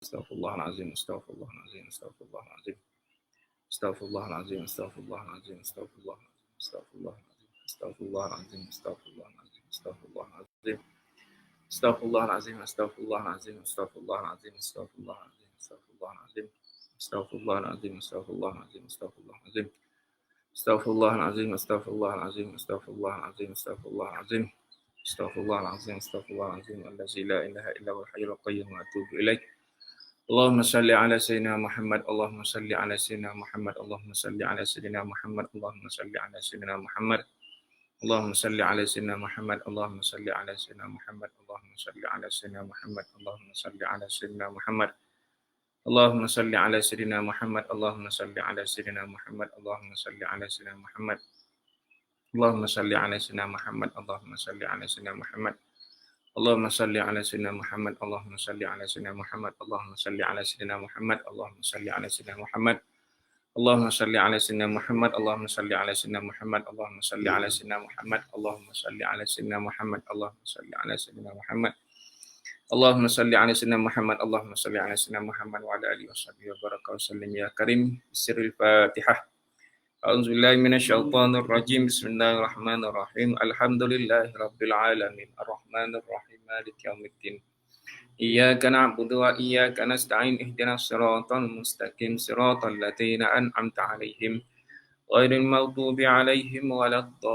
Astaghfirullahalazim, astaghfirullahalazim, astaghfirullahalazim. Astaghfirullahalazim, astaghfirullahalazim, astaghfirullahalazim, astaghfirullahalazim, astaghfirullahalazim, astaghfirullahalazim. Astaghfirullahalazim, astaghfirullahalazim, astaghfirullahalazim, astaghfirullahalazim, astaghfirullahalazim. Astaghfirullahalazim, astaghfirullahalazim, astaghfirullahalazim. Astaghfirullahalazim, astaghfirullahalazim, astaghfirullahalazim, astaghfirullahalazim. Astaghfirullahalazim, astaghfirullahalazim, allazi la ilaha illa huwal hayyul qayyum wa atubu ilaik. Allahumma salli ala sayyidina Muhammad, Allahumma salli ala sayyidina Muhammad, Allahumma salli ala sayyidina Muhammad, Allahumma salli ala sayyidina Muhammad. Allahumma salli ala sayyidina Muhammad, Allahumma salli ala sayyidina Muhammad, Allahumma salli ala sayyidina Muhammad, Allahumma salli ala sayyidina Muhammad. Allahumma salli ala sayyidina Muhammad, Allahumma salli ala sayyidina Muhammad, Allahumma salli ala sayyidina Muhammad. Allahumma salli ala sayyidina Muhammad, Allahumma salli ala sayyidina Muhammad. Allahumma salli ala sayyidina Muhammad, Allahumma salli ala sayyidina Muhammad, Allahumma salli ala sayyidina Muhammad, Allahumma salli ala sayyidina Muhammad. Allahumma salli ala sayyidina Muhammad, Allahumma salli ala sayyidina Muhammad, Allahumma salli ala sayyidina Muhammad, Allahumma salli ala sayyidina Muhammad, Allahumma salli ala sayyidina Muhammad. Allahumma salli ala sayyidina Muhammad, Allahumma salli ala sayyidina Muhammad wa ala alihi washabbihi wa baraka wa sallim ya karim. Sirrul Fatihah. A'udzubillahi minasyaitonir rajim. Bismillahirrahmanirrahim. Alhamdulillahi rabbil alamin. Arrahmanir rahim. Maliki yaumiddin. Iyyaka na'budu wa iyyaka nasta'in. Ihdinas siratal mustaqim. Siratal ladzina an'amta 'alaihim ghairil maghdubi 'alaihim waladdallin.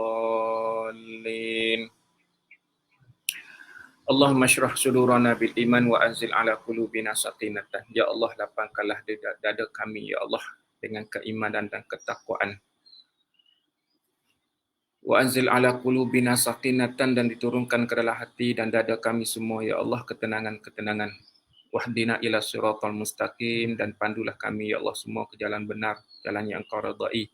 Allahumma syrah sudurana bil iman wa anzil ala qulubina sakinatan. Ya Allah, lapangkanlah dada kami ya Allah dengan keimanan dan ketakwaan. Wa anzil ala qulubina sakinatan, dan diturunkan ke dalam hati dan dada kami semua ya Allah ketenangan-ketenangan. Wahdina ila siratal mustaqim, dan pandulah kami ya Allah semua ke jalan benar, jalan yang Engkau redai.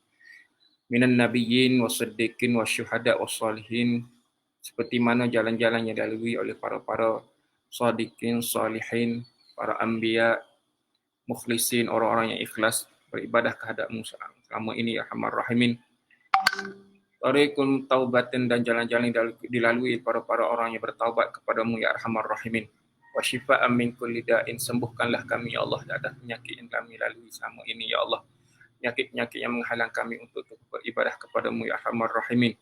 Minan nabiyyin wasiddiqin wasyuhada wassalihin, seperti mana jalan-jalan yang dilalui oleh para shadiqin, salihin, para anbiya, mukhlisin, orang-orang yang ikhlas beribadah kehadapmu selama ini ya Arhamar Rahimin. Tariqul taubatin, dan jalan-jalan yang dilalui para orang yang bertaubat kepadamu ya Arhamar Rahimin. Wa syifa'an min kulli da'in, sembuhkanlah kami ya Allah dari penyakit yang kami lalui selama ini ya Allah. Penyakit-penyakit yang menghalang kami untuk beribadah kepadamu ya Arhamar Rahimin.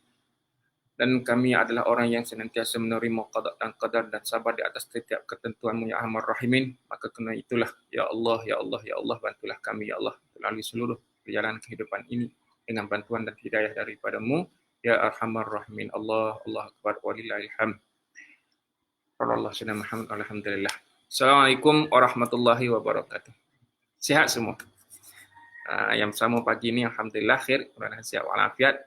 Dan kami adalah orang yang senantiasa menerima qada dan qadar dan sabar di atas setiap ketentuanmu ya Arhamar Rahimin. Maka kerana itulah ya Allah, ya Allah, ya Allah, bantulah kami ya Allah melalui seluruh perjalanan kehidupan ini dengan bantuan dan hidayah daripadamu ya Arhamar Rahimin. Allah akbar walillahil hamd. Sallallahu alaihi wasallam. Alhamdulillah. Assalamualaikum warahmatullahi wabarakatuh. Sihat semua. Yang bersama pagi ini alhamdulillah khair, mudah-mudahan sihat walafiat.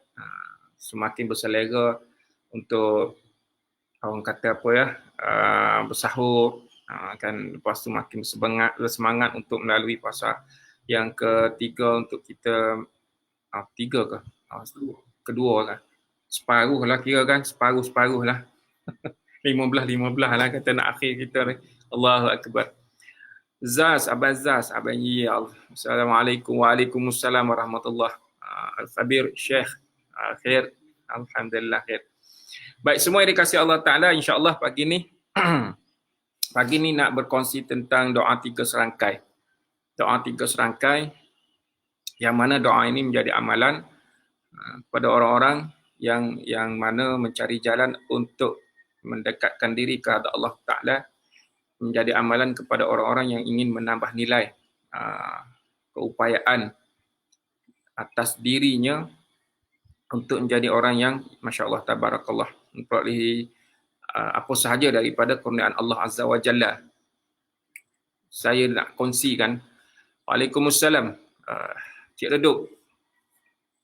Semakin berselera untuk orang kata apa ya, bersahur, kan lepas tu makin semangat untuk melalui puasa yang ketiga untuk kita, tiga ke? Kedua lah. Separuh lah kira kan, separuh lah. 15 lah kata nak akhir kita ni. Allahu Akbar. Abang Zaz, Abang Yiyal. Assalamualaikum, waalaikumsalam warahmatullahi. Al-Khabir, Syekh. Khair, alhamdulillah khair. Baik, semua yang dikasihi Allah Ta'ala, insyaAllah pagi ni nak berkongsi tentang doa 3 serangkai. Doa 3 serangkai, yang mana doa ini menjadi amalan kepada orang-orang yang mana mencari jalan untuk mendekatkan diri kepada Allah Ta'ala, menjadi amalan kepada orang-orang yang ingin menambah nilai keupayaan atas dirinya untuk menjadi orang yang Masya Allah Tabarakallah memperolehi apa sahaja daripada kurniaan Allah Azza wa Jalla. Saya nak kongsikan. Waalaikumsalam. Cik Reduk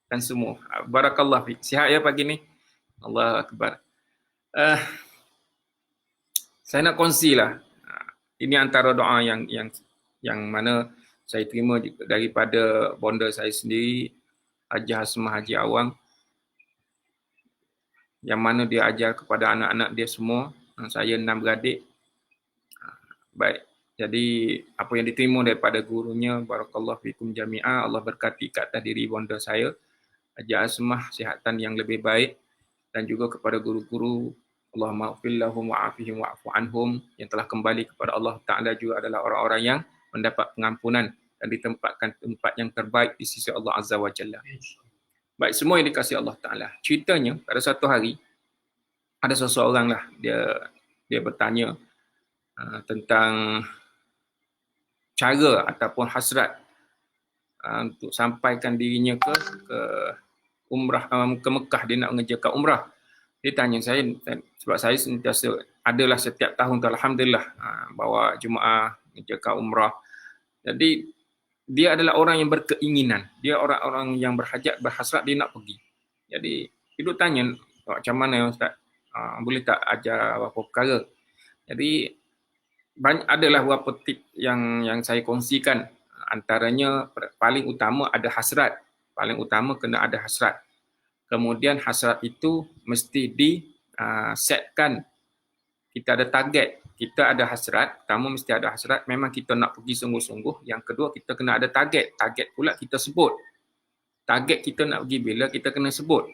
dan semua. Barakallah. Sihat ya pagi ni? Allah Akbar. Saya nak kongsilah. Ini antara doa yang mana saya terima daripada bonda saya sendiri, Haji Hasmah Haji Awang, yang mana dia ajar kepada anak-anak dia semua. Saya 6 beradik. Baik, jadi apa yang diterima daripada gurunya, barakallahu fikum jami'ah, Allah berkati ke atas diri bonda saya, Haji Hasmah, sihatan yang lebih baik, dan juga kepada guru-guru, Allahumma ighfir lahum wa'afihim wa'fu anhum. Yang telah kembali kepada Allah Ta'ala juga adalah orang-orang yang mendapat pengampunan dan ditempatkan tempat yang terbaik di sisi Allah Azza wa Jalla. Baik, semua yang dikasihi Allah Ta'ala. Ceritanya, pada satu hari, ada seseorang lah, dia bertanya tentang cara ataupun hasrat untuk sampaikan dirinya ke umrah, ke Mekah. Dia nak mengerjakan umrah. Dia tanya saya, sebab saya sentiasa adalah setiap tahun tu, alhamdulillah, bawa jemaah mengerjakan umrah. Jadi dia adalah orang yang berkeinginan. Dia orang-orang yang berhajat, berhasrat, dia nak pergi. Jadi dia tanya, macam mana Ustaz? Boleh tak ajar beberapa perkara? Jadi adalah beberapa tip yang saya kongsikan. Antaranya paling utama ada hasrat. Paling utama kena ada hasrat. Kemudian hasrat itu mesti setkan. Kita ada target. Kita ada hasrat. Pertama mesti ada hasrat. Memang kita nak pergi sungguh-sungguh. Yang kedua kita kena ada target. Target pula kita sebut. Target kita nak pergi bila kita kena sebut.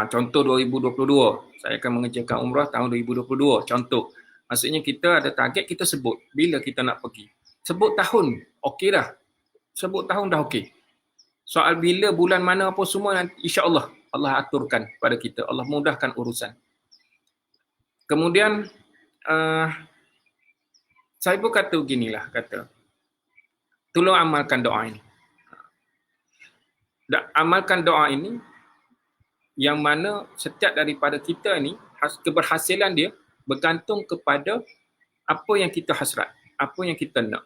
Contoh 2022. Saya akan mengerjakan umrah tahun 2022. Contoh. Maksudnya kita ada target, kita sebut. Bila kita nak pergi. Sebut tahun. Okey dah. Sebut tahun dah okey. Soal bila, bulan mana apa semua, insya-Allah Allah aturkan pada kita. Allah mudahkan urusan. Kemudian saya pun kata beginilah, tolong amalkan doa ini. Amalkan doa ini yang mana setiap daripada kita ni keberhasilan dia bergantung kepada apa yang kita hasrat, apa yang kita nak.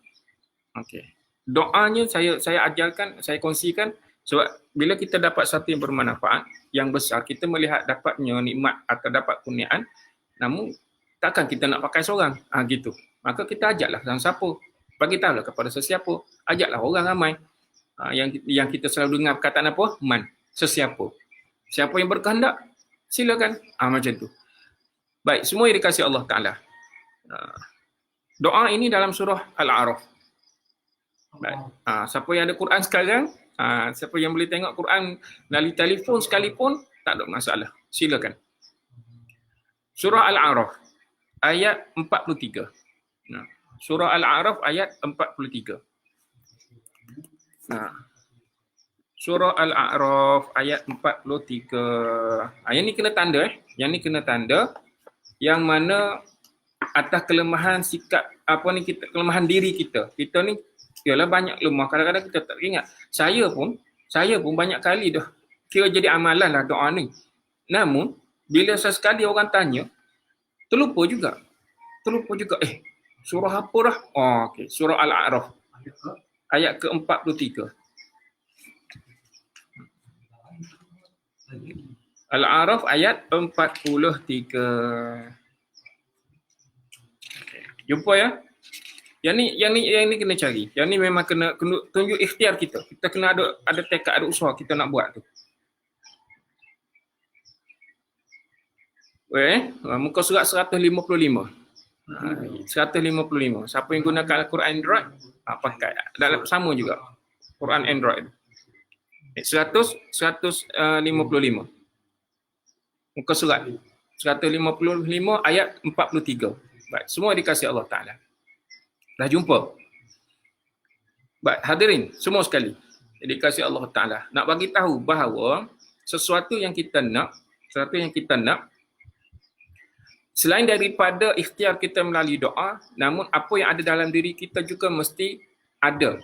Okey. Doanya saya ajarkan, saya kongsikan sebab bila kita dapat satu yang bermanfaat, yang besar, kita melihat dapatnya nikmat atau dapat kurniaan, namun takkan kita nak pakai seorang. Gitu. Maka kita ajaklah dengan siapa. Bagi tahulah kepada sesiapa. Ajaklah orang ramai. Yang kita selalu dengar perkataan apa? Man. Sesiapa. Siapa yang berkehendak, silakan. Macam tu. Baik, semua yang dikasihi Allah Ta'ala. Doa ini dalam surah Al-A'raf. Baik. Siapa yang ada Quran sekarang, siapa yang boleh tengok Quran melalui telefon sekalipun, tak ada masalah. Silakan. Surah Al-A'raf ayat 43. Surah Al-A'raf ayat 43. Surah Al-A'raf ayat 43. Yang ni kena tanda Yang ni kena tanda yang mana atas kelemahan sikap kelemahan diri kita. Kita ni ialah banyak lemah. Kadang-kadang kita tak ingat. Saya pun banyak kali dah kira jadi amalan lah doa ni. Namun bila sesekali orang tanya, terlupa juga. Surah apa dah? Okey, surah Al-A'raf ayat ke-43. Al-A'raf ayat 43. Jumpa ya? Yang ni kena cari. Yang ni memang kena tunjuk ikhtiar kita. Kita kena ada tekad, ada usaha kita nak buat tu. Muka surat 155. 155. Siapa yang gunakan Al-Quran Android, pakai. Dalam sama juga. Quran Android. 155. Muka surat 155 ayat 43. Baik, semua dikasihi Allah Ta'ala. Dah jumpa? Baik, hadirin semua sekali. Dikasihi Allah Ta'ala. Nak bagi tahu bahawa sesuatu yang kita nak, selain daripada ikhtiar kita melalui doa, namun apa yang ada dalam diri kita juga mesti ada.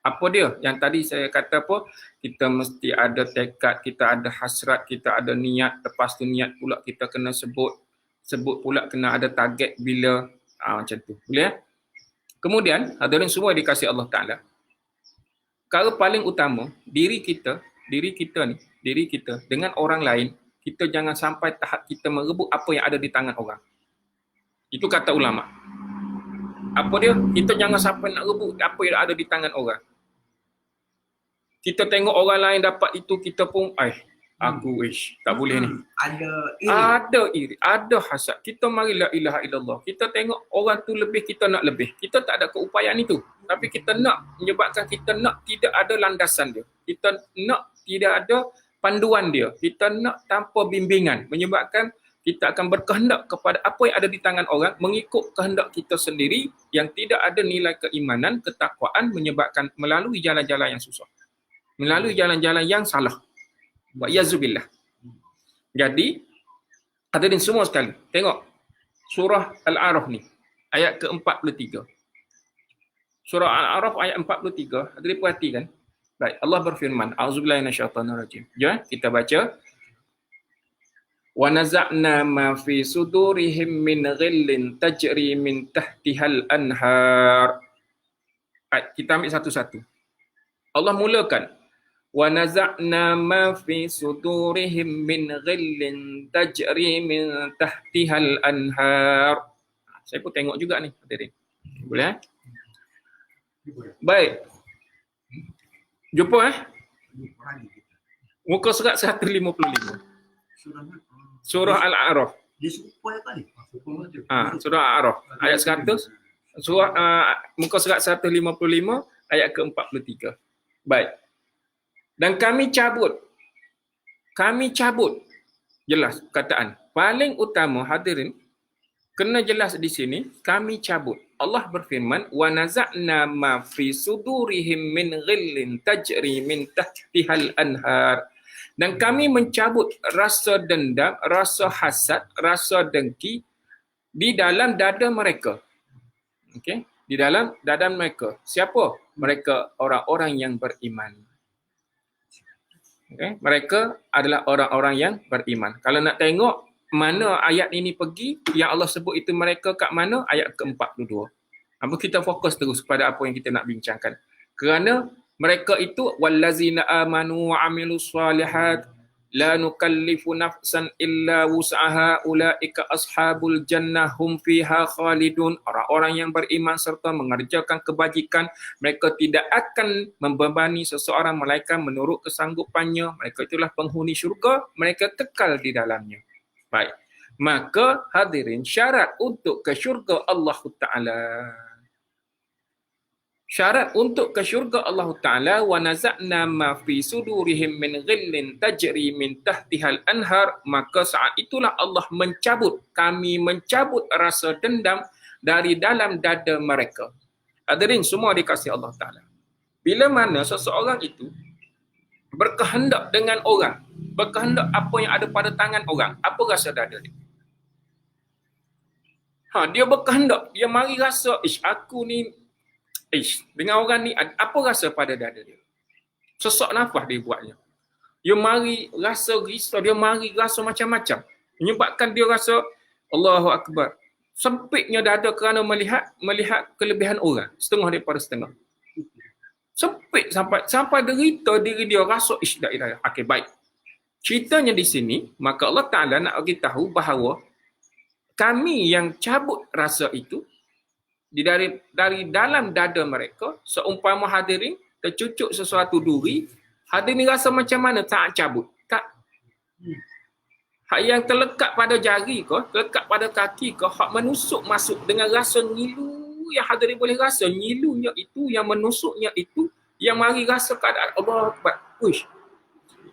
Apa dia? Yang tadi saya kata apa? Kita mesti ada tekad, kita ada hasrat, kita ada niat. Lepas tu niat pula kita kena sebut pula kena ada target bila. Macam tu. Boleh ya? Kemudian, hadirin semua dikasihi Allah Ta'ala. Perkara paling utama, diri kita dengan orang lain, kita jangan sampai tahap kita merebut apa yang ada di tangan orang. Itu kata ulama. Apa dia? Kita jangan sampai nak rebut apa yang ada di tangan orang. Kita tengok orang lain dapat itu, kita pun aku tak boleh ni. Ada iri, ada hasad. Kita mari la ilaha illallah. Kita tengok orang tu lebih, kita nak lebih. Kita tak ada keupayaan itu. Tapi kita nak, menyebabkan kita nak tidak ada landasan dia. Kita nak tidak ada panduan dia. Kita nak tanpa bimbingan. Menyebabkan kita akan berkehendak kepada apa yang ada di tangan orang, mengikut kehendak kita sendiri yang tidak ada nilai keimanan, ketakwaan, menyebabkan melalui jalan-jalan yang susah, melalui jalan-jalan yang salah. Wa'yazubillah. Jadi, hadirin semua sekali, tengok surah Al-A'raf ni, ayat ke-43. Surah Al-A'raf ayat 43, hadirin perhatikan. Baik, Allah berfirman, A'udzubillahi minasyaitonirrajim. Jom kita baca. Wa naza'na ma fi sudurihim min ghillin tajri min tahtihal anhar. Kita ambil satu-satu. Allah mulakan. Wa naza'na ma fi sudurihim min ghillin tajri min tahtihal anhar. Saya pun tengok juga ni, hadirin. Boleh? Baik. Jumpa muka surat 155. Surah Al-A'raf. Surah Al-A'raf ayat 100. Muka surat 155 ayat ke-43. Baik. Dan kami cabut. Jelas kataan. Paling utama hadirin kena jelas di sini, kami cabut. Allah berfirman, wa naza'na ma fi sudurihim min ghillin tajri min tahtihal anhar. Dan kami mencabut rasa dendam, rasa hasad, rasa dengki di dalam dada mereka. Okey, di dalam dada mereka. Siapa? Mereka orang-orang yang beriman. Okey, mereka adalah orang-orang yang beriman. Kalau nak tengok mana ayat ini pergi, yang Allah sebut itu mereka kat mana? Ayat ke-42. Apa kita fokus terus pada apa yang kita nak bincangkan. Kerana mereka itu wallazina amanu wa amilus solihat la nukallifu nafsan illa wus'aha ulaika ashabul jannah hum fiha khalidun. Orang-orang yang beriman serta mengerjakan kebajikan, mereka tidak akan membebani seseorang melainkan menurut kesanggupannya. Mereka itulah penghuni syurga, mereka kekal di dalamnya. Baik. Maka hadirin, syarat untuk ke syurga Allah Ta'ala. Syarat untuk ke syurga Allah Ta'ala, wa naza'na ma fi sudurihim min ghillin tajri min tahtihal anhar, maka saat itulah Allah mencabut, kami mencabut rasa dendam dari dalam dada mereka. Hadirin semua dikasihi Allah Ta'ala. Bila mana seseorang itu berkehendak dengan orang, berkehendak apa yang ada pada tangan orang, apa rasa dada dia? Dia berkehendak, dia mari rasa, aku ni, dengan orang ni, apa rasa pada dada dia? Sesak nafas dia buatnya. Dia mari rasa risau, dia mari rasa macam-macam. Menyebabkan dia rasa, Allahu Akbar, sempitnya dada kerana melihat kelebihan orang, setengah daripada setengah. Sempit sampai derita diri dia rasa tak ilah. Okey, baik. Ceritanya di sini, maka Allah Ta'ala nak bagi tahu bahawa kami yang cabut rasa itu dari dalam dada mereka, seumpama hadirin tercucuk sesuatu duri, hadirin rasa macam mana tak cabut? Tak. Hak yang terlekat pada jari ke, terlekat pada kaki ke, hak menusuk masuk dengan rasa ngilu, yang hadirin boleh rasa nyilunya itu, yang menusuknya itu, yang mari rasa keadaan Allah Akbar. Uish.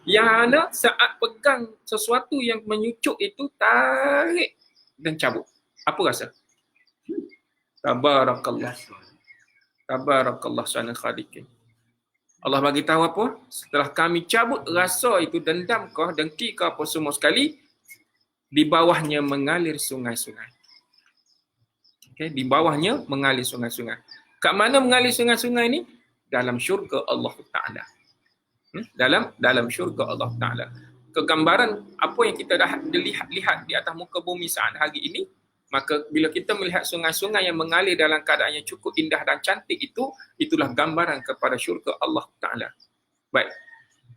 Yang ana saat pegang sesuatu yang menyucuk itu, tarik dan cabut. Apa rasa? Tabarakallah. Tabarakallah sana khaliqin. Allah bagi tahu apa? Setelah kami cabut rasa itu, dendam ke, dengki ke apa semua sekali, di bawahnya mengalir sungai-sungai. Okay, di bawahnya mengalir sungai-sungai. Kat mana mengalir sungai-sungai ni? Dalam syurga Allah Ta'ala. Dalam syurga Allah Ta'ala. Kegambaran apa yang kita dah lihat di atas muka bumi saat hari ini, maka bila kita melihat sungai-sungai yang mengalir dalam keadaan yang cukup indah dan cantik itu, itulah gambaran kepada syurga Allah Ta'ala. Baik.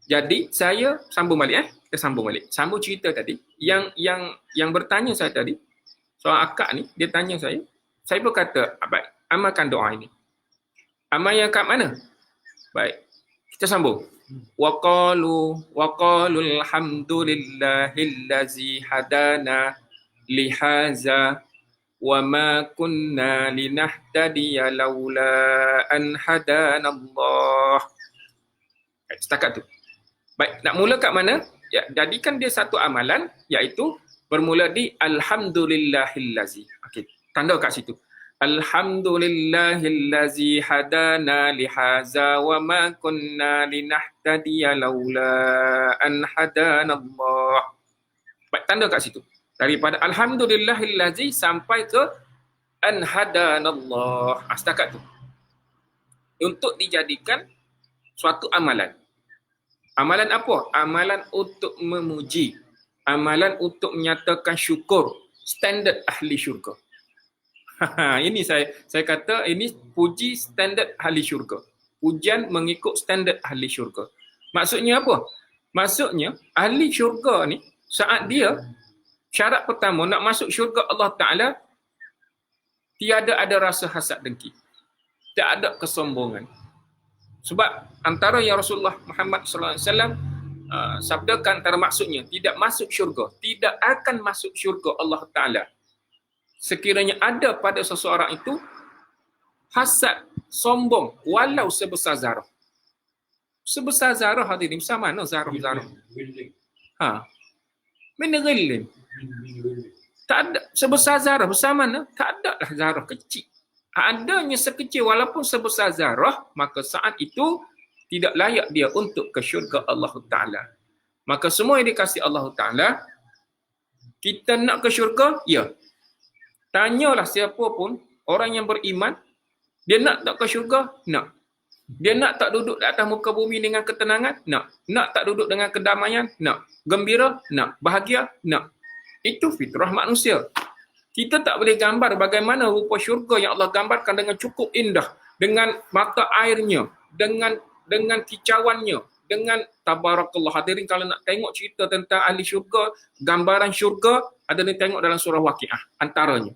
Jadi saya sambung balik. Kita sambung balik. Sambung cerita tadi. Yang bertanya saya tadi, soal akak ni, dia tanya saya pun kata, baik, amalkan doa ini. Amal yang kat mana? Baik. Kita sambung. Wa qalu alhamdulillahillazi hadana lihaza wa ma kunna linahtadiya laula an hadanallah. Setakat tu. Baik, nak mula kat mana? Ya, jadikan dia satu amalan, iaitu bermula di alhamdulillahillazi. Okey, tanda kat situ. Alhamdulillahillazi hadana lihaza wa ma kunna linahtadiya laula an hadanallah. Baik, tanda kat situ. Daripada alhamdulillahillazi sampai ke an hadanallah. Setakat tu. Untuk dijadikan suatu amalan. Amalan apa? Amalan untuk memuji. Amalan untuk menyatakan syukur. Standard ahli syurga. Ini saya kata ini puji standard ahli syurga. Pujian mengikut standard ahli syurga. Maksudnya apa? Maksudnya ahli syurga ni saat dia syarat pertama nak masuk syurga Allah Ta'ala, tiada ada rasa hasad dengki. Tak ada kesombongan. Sebab antara yang Rasulullah Muhammad sallallahu alaihi wasallam sabdakan antara maksudnya tidak masuk syurga, tidak akan masuk syurga Allah Ta'ala sekiranya ada pada seseorang itu hasad, sombong, walau sebesar zarah. Sebesar zarah hadirin, besar mana zarah? Minerilin. Tak ada. Sebesar zarah, besar mana? Tak ada lah zarah kecil. Adanya sekecil walaupun sebesar zarah, maka saat itu tidak layak dia untuk ke syurga Allah Ta'ala. Maka semua yang dikasih Allah Ta'ala, kita nak ke syurga? Ya. Tanyalah siapa pun, orang yang beriman, dia nak tak ke syurga? Nak. Dia nak tak duduk di atas muka bumi dengan ketenangan? Nak. Nak tak duduk dengan kedamaian? Nak. Gembira? Nak. Bahagia? Nak. Itu fitrah manusia. Kita tak boleh gambar bagaimana rupa syurga yang Allah gambarkan dengan cukup indah, dengan mata airnya, dengan kicauannya, dengan tabarakallah. Hadirin kalau nak tengok cerita tentang ahli syurga, gambaran syurga, ada yang tengok dalam surah Waqiah antaranya.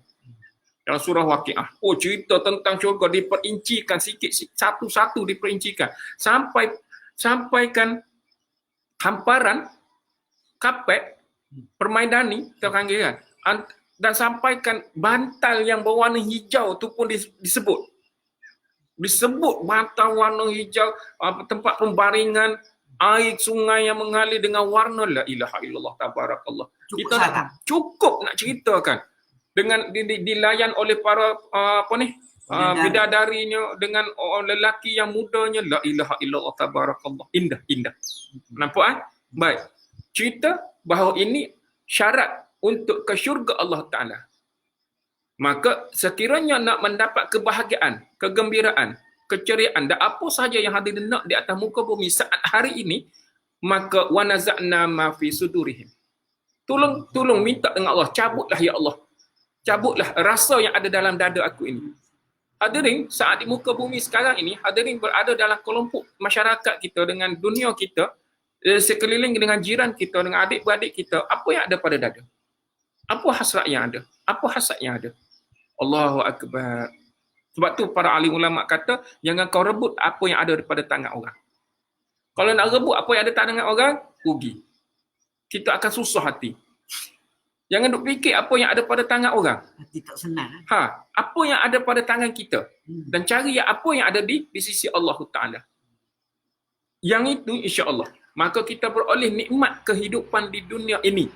Dalam surah Waqiah. Oh, cerita tentang syurga diperincikan sikit, satu-satu diperincikan. Sampaikan hamparan kapet permaidani teranggiran. Dan sampaikan bantal yang berwarna hijau tu pun disebut. Disebut bantal warna hijau, tempat pembaringan, air sungai yang mengalir dengan warna la ilaha illallah tabarakallah. Kita cukup nak ceritakan dengan dilayan oleh para bidadarinya, dengan lelaki yang mudanya, la ilaha illallah tabarakallah. Indah. Nampak? Baik. Cerita bahawa ini syarat untuk ke syurga Allah Ta'ala. Maka sekiranya nak mendapat kebahagiaan, kegembiraan, keceriaan dan apa sahaja yang hadir nak di atas muka bumi saat hari ini, maka wa naza'na ma fi sudurihim. Tolong minta dengan Allah, cabutlah ya Allah. Cabutlah rasa yang ada dalam dada aku ini. Hadirin, saat di muka bumi sekarang ini, hadirin berada dalam kelompok masyarakat kita, dengan dunia kita, sekeliling dengan jiran kita, dengan adik-beradik kita, apa yang ada pada dada? Apa hasrat yang ada? Apa hasad yang ada? Allahu Akbar. Sebab tu para alim ulama kata, jangan kau rebut apa yang ada daripada tangan orang. Kalau nak rebut apa yang ada tangan orang, rugi. Kita akan susah hati. Jangan duk fikir apa yang ada pada tangan orang. Hati tak senang. Apa yang ada pada tangan kita. Dan cari apa yang ada di sisi Allah Ta'ala. Yang itu insya-Allah, maka kita beroleh nikmat kehidupan di dunia ini.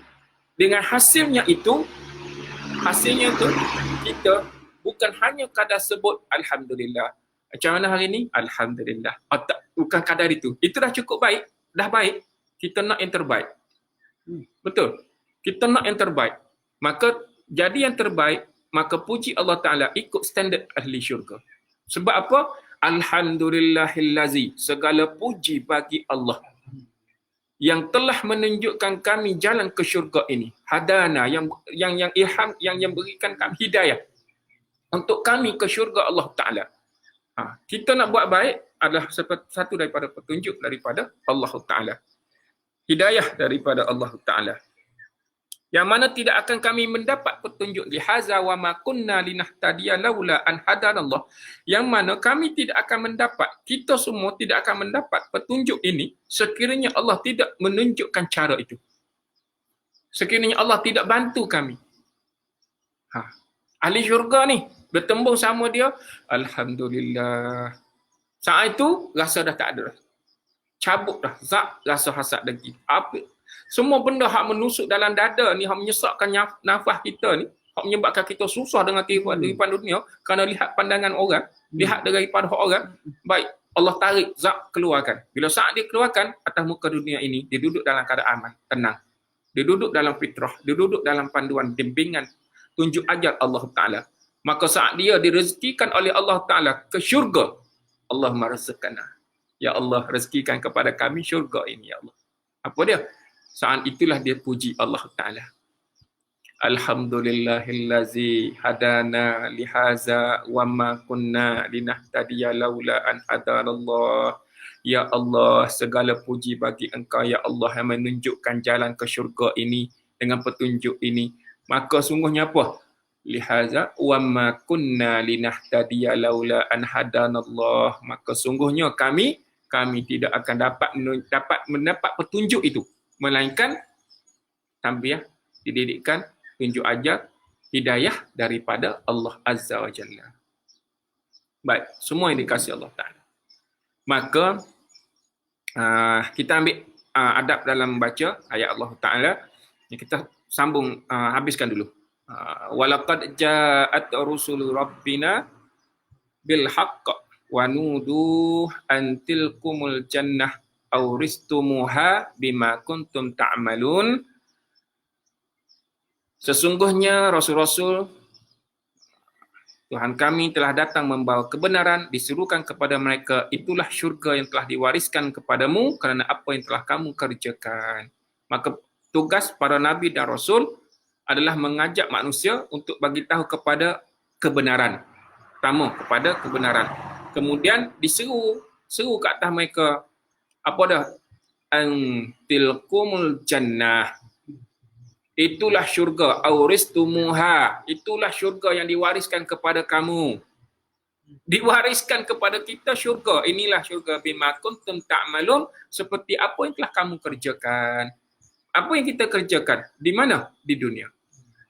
Dengan hasilnya itu kita bukan hanya kadar sebut Alhamdulillah. Macam mana hari ini? Alhamdulillah. Bukan kadar itu. Itu dah cukup baik. Dah baik. Kita nak yang terbaik. Betul. Kita nak yang terbaik. Maka jadi yang terbaik, maka puji Allah Ta'ala ikut standard ahli syurga. Sebab apa? Alhamdulillahillazi. Segala puji bagi Allah yang telah menunjukkan kami jalan ke syurga ini. Hadana, yang ilham, yang berikan kami hidayah untuk kami ke syurga Allah Ta'ala. Kita nak buat baik adalah satu daripada petunjuk daripada Allah Ta'ala. Hidayah daripada Allah Ta'ala. Yang mana tidak akan kami mendapat petunjuk lihaza wa ma kunna linahtadiya laula an hadanallah. Yang mana kami tidak akan mendapat, kita semua tidak akan mendapat petunjuk ini sekiranya Allah tidak menunjukkan cara itu. Sekiranya Allah tidak bantu kami. Ahli syurga ni bertembung sama dia, Alhamdulillah. Saat itu rasa dah tak ada dah. Cabut dah rasa hasad dengki. Apa Semua benda hak menusuk dalam dada ni, hak menyesakkan nafas kita ni, hak menyebabkan kita susah dengan kehidupan dunia kerana lihat pandangan orang, lihat daripada orang, baik Allah tarik zat keluarkan. Bila saat dia keluarkan atas muka dunia ini, dia duduk dalam keadaan aman, tenang. Dia duduk dalam fitrah, dia duduk dalam panduan bimbingan tunjuk ajar Allah Ta'ala. Maka saat dia direzekikan oleh Allah Ta'ala ke syurga, Allah merezekikan. Ya Allah, rezekikan kepada kami syurga ini, ya Allah. Apa dia? Saat itulah dia puji Allah Ta'ala. Alhamdulillahillazi hadana lihaza wa ma kunna linahtadiya laula an hadanallah. Ya Allah, segala puji bagi Engkau, ya Allah, yang menunjukkan jalan ke syurga ini dengan petunjuk ini. Maka sungguhnya apa? Lihaza wa ma kunna linahtadiya laula an hadanallah. Maka sungguhnya kami tidak akan dapat mendapat petunjuk itu melainkan tanbiah, dididikkan, tunjuk ajar, hidayah daripada Allah Azza wa Jalla. Baik, semua yang dikasih Allah Ta'ala. Maka kita ambil adab dalam baca ayat Allah Ta'ala. Kita sambung, habiskan dulu. Walaqad ja'at rusulu rabbina bil haqq wa nudu an tilkumul jannah auristumuha bima kuntum ta'malun. Sesungguhnya Rasul-Rasul Tuhan kami telah datang membawa kebenaran, diserukan kepada mereka, itulah syurga yang telah diwariskan kepadamu kerana apa yang telah kamu kerjakan. Maka tugas para Nabi dan Rasul adalah mengajak manusia untuk bagi tahu kepada kebenaran. Pertama, kepada kebenaran. Kemudian seru ke atas mereka, apa dah? Tilkumul jannah. Itulah syurga, auristumuha. Itulah syurga yang diwariskan kepada kamu. Diwariskan kepada kita syurga. Inilah syurga bima kuntum ta'malun, seperti apa yang telah kamu kerjakan. Apa yang kita kerjakan? Di mana? Di dunia.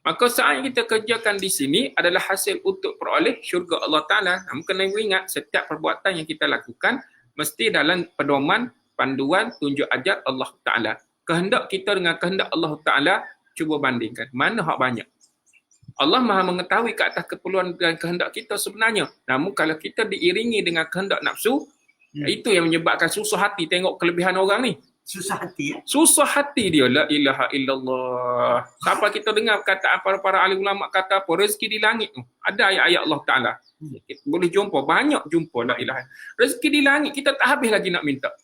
Maka saat yang kita kerjakan di sini adalah hasil untuk peroleh syurga Allah Ta'ala. Namun kena ingat, setiap perbuatan yang kita lakukan mesti dalam pedoman, panduan, tunjuk ajar Allah Ta'ala. Kehendak kita dengan kehendak Allah Ta'ala, cuba bandingkan. Mana hak banyak? Allah Maha mengetahui ke atas keperluan dan kehendak kita sebenarnya. Namun kalau kita diiringi dengan kehendak nafsu, itu yang menyebabkan susah hati tengok kelebihan orang ni. Susah hati ya? Susah hati dia. La ilaha illallah. Sampai kita dengar kata para ahli ulama kata apa? Rezeki di langit tu. Ada ayat-ayat Allah Ta'ala. Boleh jumpa. Banyak jumpa. La ilaha. Rezeki di langit. Kita tak habis lagi nak minta.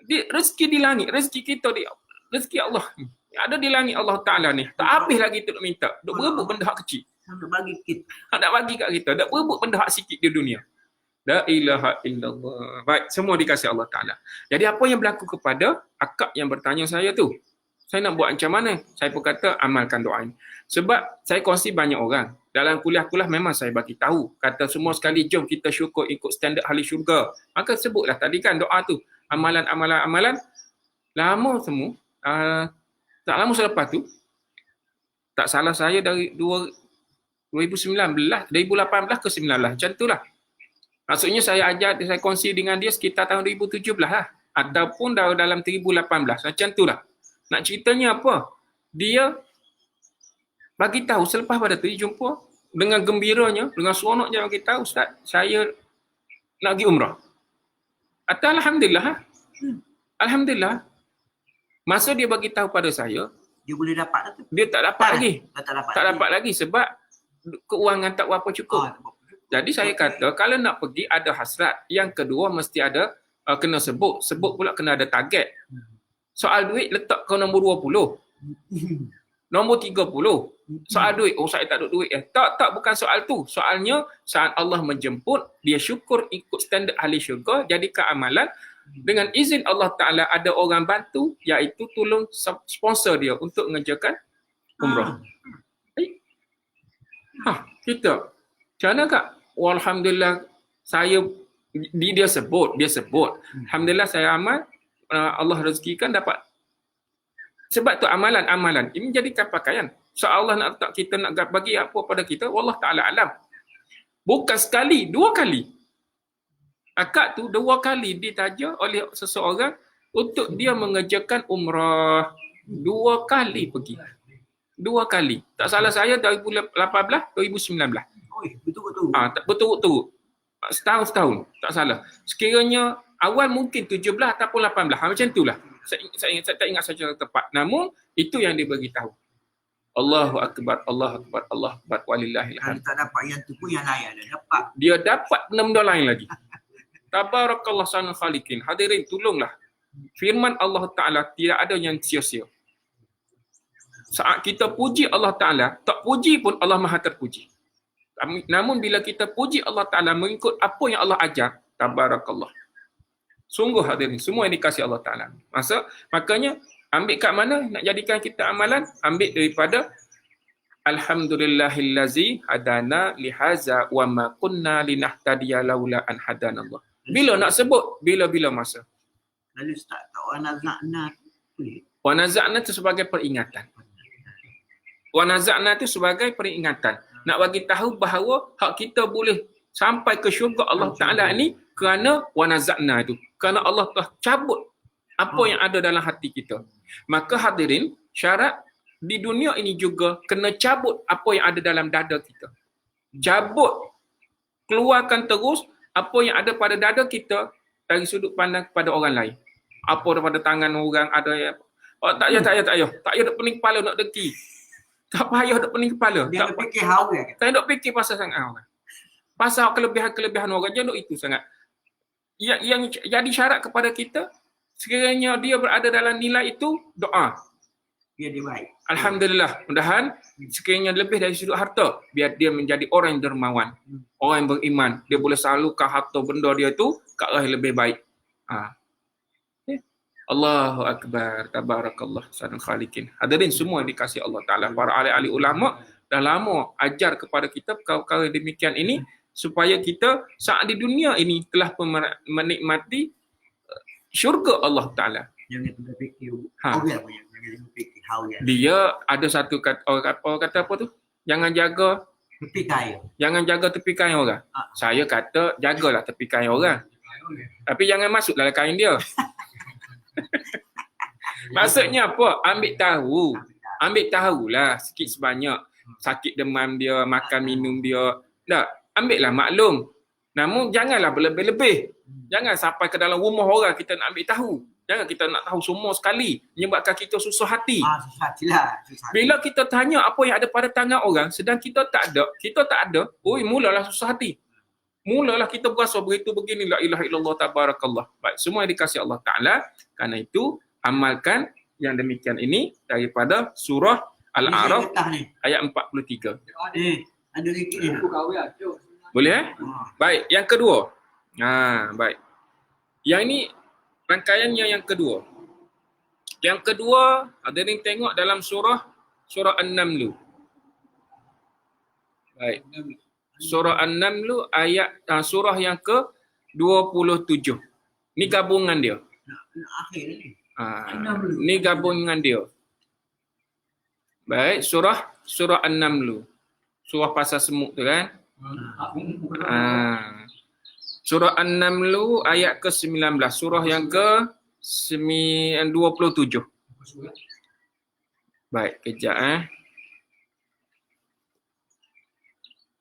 Rezeki di langit. Rezeki kita di rezeki Allah. Ada di langit Allah Ta'ala ni. Tak habis lagi tu nak minta. Duk berebut benda hak kecil. Nak bagi kita. Nak bagi kat kita. Duk berebut benda hak sikit di dunia. La ilaha illallah. Baik, semua dikasih Allah Ta'ala. Jadi apa yang berlaku kepada akak yang bertanya saya tu? Saya nak buat macam mana? Saya pun kata amalkan doa ini. Sebab saya kongsi banyak orang. Dalam kuliah-kuliah memang saya bagi tahu. Kata semua sekali jom kita syukur ikut standard ahli syurga. Maka sebutlah tadi kan doa tu. Amalan. Lama semua. Tak lama selepas tu, tak salah saya dari 2018 ke 19 macam tu lah. Maksudnya saya kongsi dengan dia sekitar tahun 2017 lah. Ataupun dalam 2018. Macam tu lah. Nak ceritanya apa? Dia bagi tahu selepas pada tu dia jumpa dengan gembiranya, dengan seronoknya bagi tahu, Ustaz, saya nak pergi umrah. Atau Alhamdulillah. Alhamdulillah. Masa dia bagi tahu pada saya, dia boleh dapat tu. Dia tak dapat lagi. Tak dapat lagi sebab keuangan tak berapa cukup. Jadi saya kata kalau nak pergi ada hasrat. Yang kedua mesti ada kena sebut. Sebut pula kena ada target. Soal duit letak ke nombor 20. Nombor 30. Soal duit, saya tak ada duit. Tak, bukan soal tu. Soalnya saat Allah menjemput, dia syukur ikut standard ahli syurga, jadikan amalan. Dengan izin Allah Ta'ala ada orang bantu, iaitu tolong sponsor dia untuk mengerjakan umrah. Kita. Macam mana kak? Alhamdulillah, dia sebut. Alhamdulillah saya amal, Allah rezekikan dapat. Sebab tu amalan. Ini menjadikan pakaian. So Allah nak letak kita nak bagi apa pada kita, Wallah Ta'ala alam. Bukan sekali, 2 kali. Akak tu 2 kali ditaja oleh seseorang untuk dia mengerjakan umrah 2 kali pergi. 2 kali. Tak salah saya 2018, 2019. Oi, betul-betul. Betul-betul. Setahun, tak salah. Sekiranya awal mungkin 17 ataupun 18. Macam itulah. Saya tak ingat secara tepat. Namun, itu yang dia bagi tahu. Allahu Akbar, Allahu Akbar, Allahu Akbar, walillahil Kalau hamd. tak dapat yang tu pun yang lain ada dapat. Dia dapat benda-benda lain lagi. Tabarakallah sanul khaliqin. Hadirin, tolonglah. Firman Allah Ta'ala tidak ada yang sia-sia. Saat kita puji Allah Ta'ala, tak puji pun Allah Maha terpuji. Namun bila kita puji Allah Ta'ala mengikut apa yang Allah ajar, tabarakallah. Sungguh hadirin, semua yang dikasih Allah Ta'ala. Makanya, ambil kat mana nak jadikan kita amalan? Ambil daripada Alhamdulillahillazi hadana lihaza wa ma kunna linahtadiya laula an hadanallah. Bila nak sebut? Bila-bila masa. Lalu start tak orang nazakna tu. Wa naza'na itu sebagai peringatan. Wa naza'na itu sebagai peringatan. Nak bagi tahu bahawa hak kita boleh sampai ke syurga Allah Ta'ala ni kerana wa naza'na itu. Kerana Allah telah cabut apa yang ada dalam hati kita. Maka hadirin, syarat di dunia ini juga kena cabut apa yang ada dalam dada kita. Cabut, keluarkan terus apa yang ada pada dada kita dari sudut pandang kepada orang lain. Apa daripada tangan orang ada yang tak payah nak pening kepala nak deki. Tak payah nak pening kepala. Dia Tak nak fikir hawa kan. tak nak fikir pasal sangat orang. Pasal kelebihan-kelebihan orang je itu sangat. Yang jadi syarat kepada kita, sekiranya dia berada dalam nilai itu, doa. Biar dia baik. Alhamdulillah, mudahan sekiranya lebih dari sudut harta, biar dia menjadi orang yang dermawan, orang yang beriman. Dia boleh salurkan harta benda dia tu ke arah yang lebih baik. Allahu Akbar, tabarakallah, sanul khaliqin. Hadirin semua dikasih Allah Ta'ala. Para ahli-ahli ulama dah lama ajar kepada kita perkara-perkara demikian ini supaya kita saat di dunia ini telah menikmati syurga Allah Ta'ala. Jangan terfikir Ha. hawa apa yang. Jangan terfikir hawa. Dia ada satu kata, orang kata apa tu? Jangan jaga Tepi kaya. tepi kain orang. Ha. Saya kata jagalah tepi kain orang. Tapi jangan masuk dalam kain dia. Maksudnya apa? Ambil tahulah sikit sebanyak. Sakit demam dia, makan minum dia. Tak, ambillah maklum. Namun janganlah berlebih-lebih. Jangan sampai ke dalam rumah orang kita nak ambil tahu. Jangan kita nak tahu semua sekali. Menyebabkan kita susah hati. Susah hatilah. Bila kita tanya apa yang ada pada tangan orang, sedang kita tak ada, mulalah susah hati. Mulalah kita berasa begitu begini, la ilaha illallah tabarakallah. Baik, semua yang dikasih Allah Ta'ala. Kerana itu, amalkan yang demikian ini daripada surah Al-A'raf ayat 43. Ada sikit ni. Boleh Baik, yang kedua. Baik. Yang ini rangkaiannya yang kedua. Yang kedua, hadirin tengok dalam surah An-Naml. Baik. Surah An-Naml ayat surah yang ke-27. Ni gabungan dia. Akhir ni. Ni gabungan dia. Baik, surah An-Naml. Surah pasal semut tu kan? Surah An-Naml ayat ke-19. Surah yang ke-27. Baik, kejap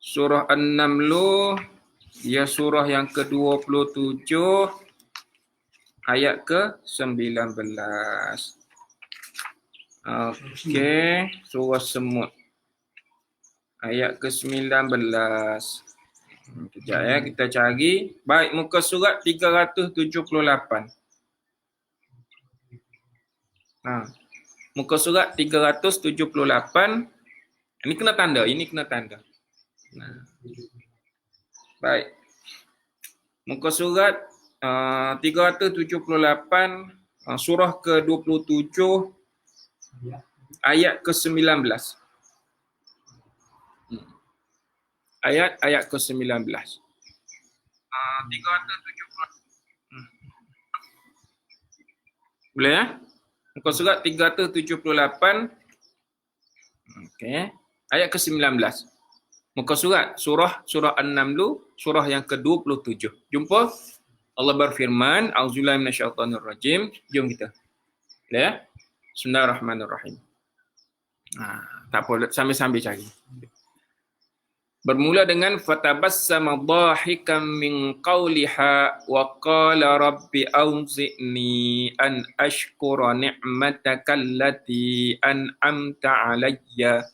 Surah An-Naml, dia surah yang ke-27 ayat ke-19. Okey, surah semut. Ayat ke-19. Kejap kita cari. Baik, muka surat 378. Muka surat 378. Ini kena tanda, Baik. Muka surat 378 surah ke-27 ayat ke-19. Ayat ke-19. 370. Boleh ya? Muka surat 378. Okey. Ayat ke-19. Muka surah An-Naml, surah yang ke-27. Jumpa? Allah berfirman, auzubillahi minasyaitonir rajim. Jom kita. Ya. Bismillahirrahmanirrahim. Tak apa, sambil-sambil cari. Bermula dengan fatabassama dhahikan min qawliha wa qala rabbi auzi'ni an ashkura ni'mataka allati an'amta 'alayya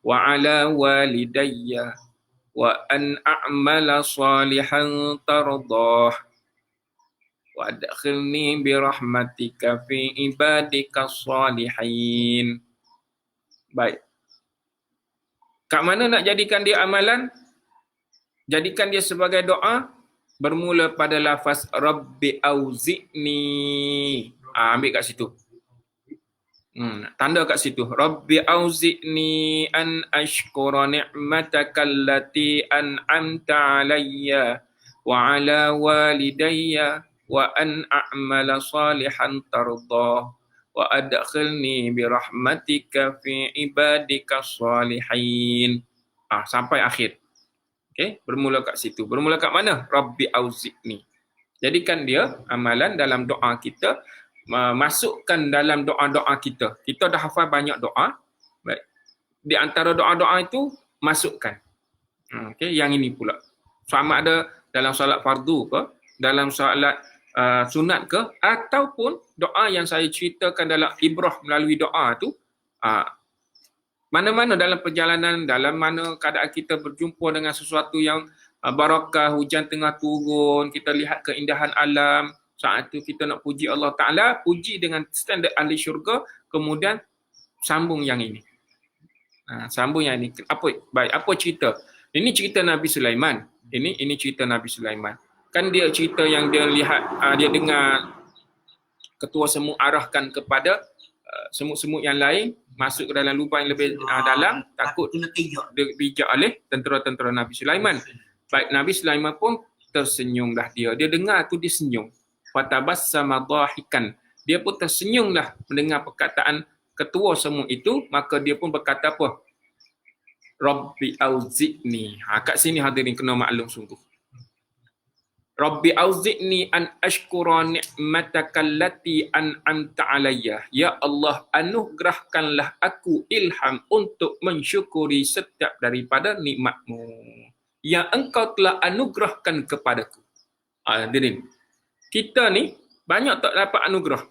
wa 'ala walidayya wa an a'mala salihan tardah wa adkhilni bi rahmatika fi ibadika salihin. Baik. Kat mana nak jadikan dia amalan? Jadikan dia sebagai doa. Bermula pada lafaz Rabbi auzi'ni. Ambil kat situ. Tanda kat situ. Rabbi auzi'ni an ashkura ni'mataka allati an'amta 'alayya wa 'ala walidayya wa an a'mala salihan tardah wa adkhilni bi rahmatika fi ibadika salihin. Sampai akhir. Okey, bermula kat situ. Bermula kat mana? Rabbi auzi'ni. Jadikan dia amalan dalam doa kita, masukkan dalam doa-doa kita. Kita dah hafal banyak doa. Baik. Di antara doa-doa itu masukkan. Okey, yang ini pula. Sama ada dalam solat fardu ke, dalam solat sunat ke, ataupun doa yang saya ceritakan dalam ibrah melalui doa tu, mana-mana dalam perjalanan, dalam mana keadaan kita berjumpa dengan sesuatu yang barakah, hujan tengah turun, kita lihat keindahan alam, saat itu kita nak puji Allah Ta'ala, puji dengan standard ahli syurga, kemudian sambung yang ini. Sambung yang ini. Apa cerita? Ini cerita Nabi Sulaiman. Ini cerita Nabi Sulaiman. Kan dia cerita yang dia lihat, dia dengar ketua semut arahkan kepada semut-semut yang lain masuk ke dalam lubang yang lebih dalam, takut dipijak oleh tentera-tentera Nabi Sulaiman. Baik, Nabi Sulaiman pun tersenyumlah dia. Dia dengar tu dia senyum. Fatabassama dhahikan. Dia pun tersenyumlah mendengar perkataan ketua semut itu, maka dia pun berkata apa? Rabbi auzi'ni. Kat sini hadirin kena maklum sungguh. Rabbi auzi'ni an ashkura ni'mataka allati an'amta 'alayya. Ya Allah, anugerahkanlah aku ilham untuk mensyukuri setiap daripada nikmat-Mu yang Engkau telah anugerahkan kepadaku. Hadirin, kita ni banyak tak dapat anugerah.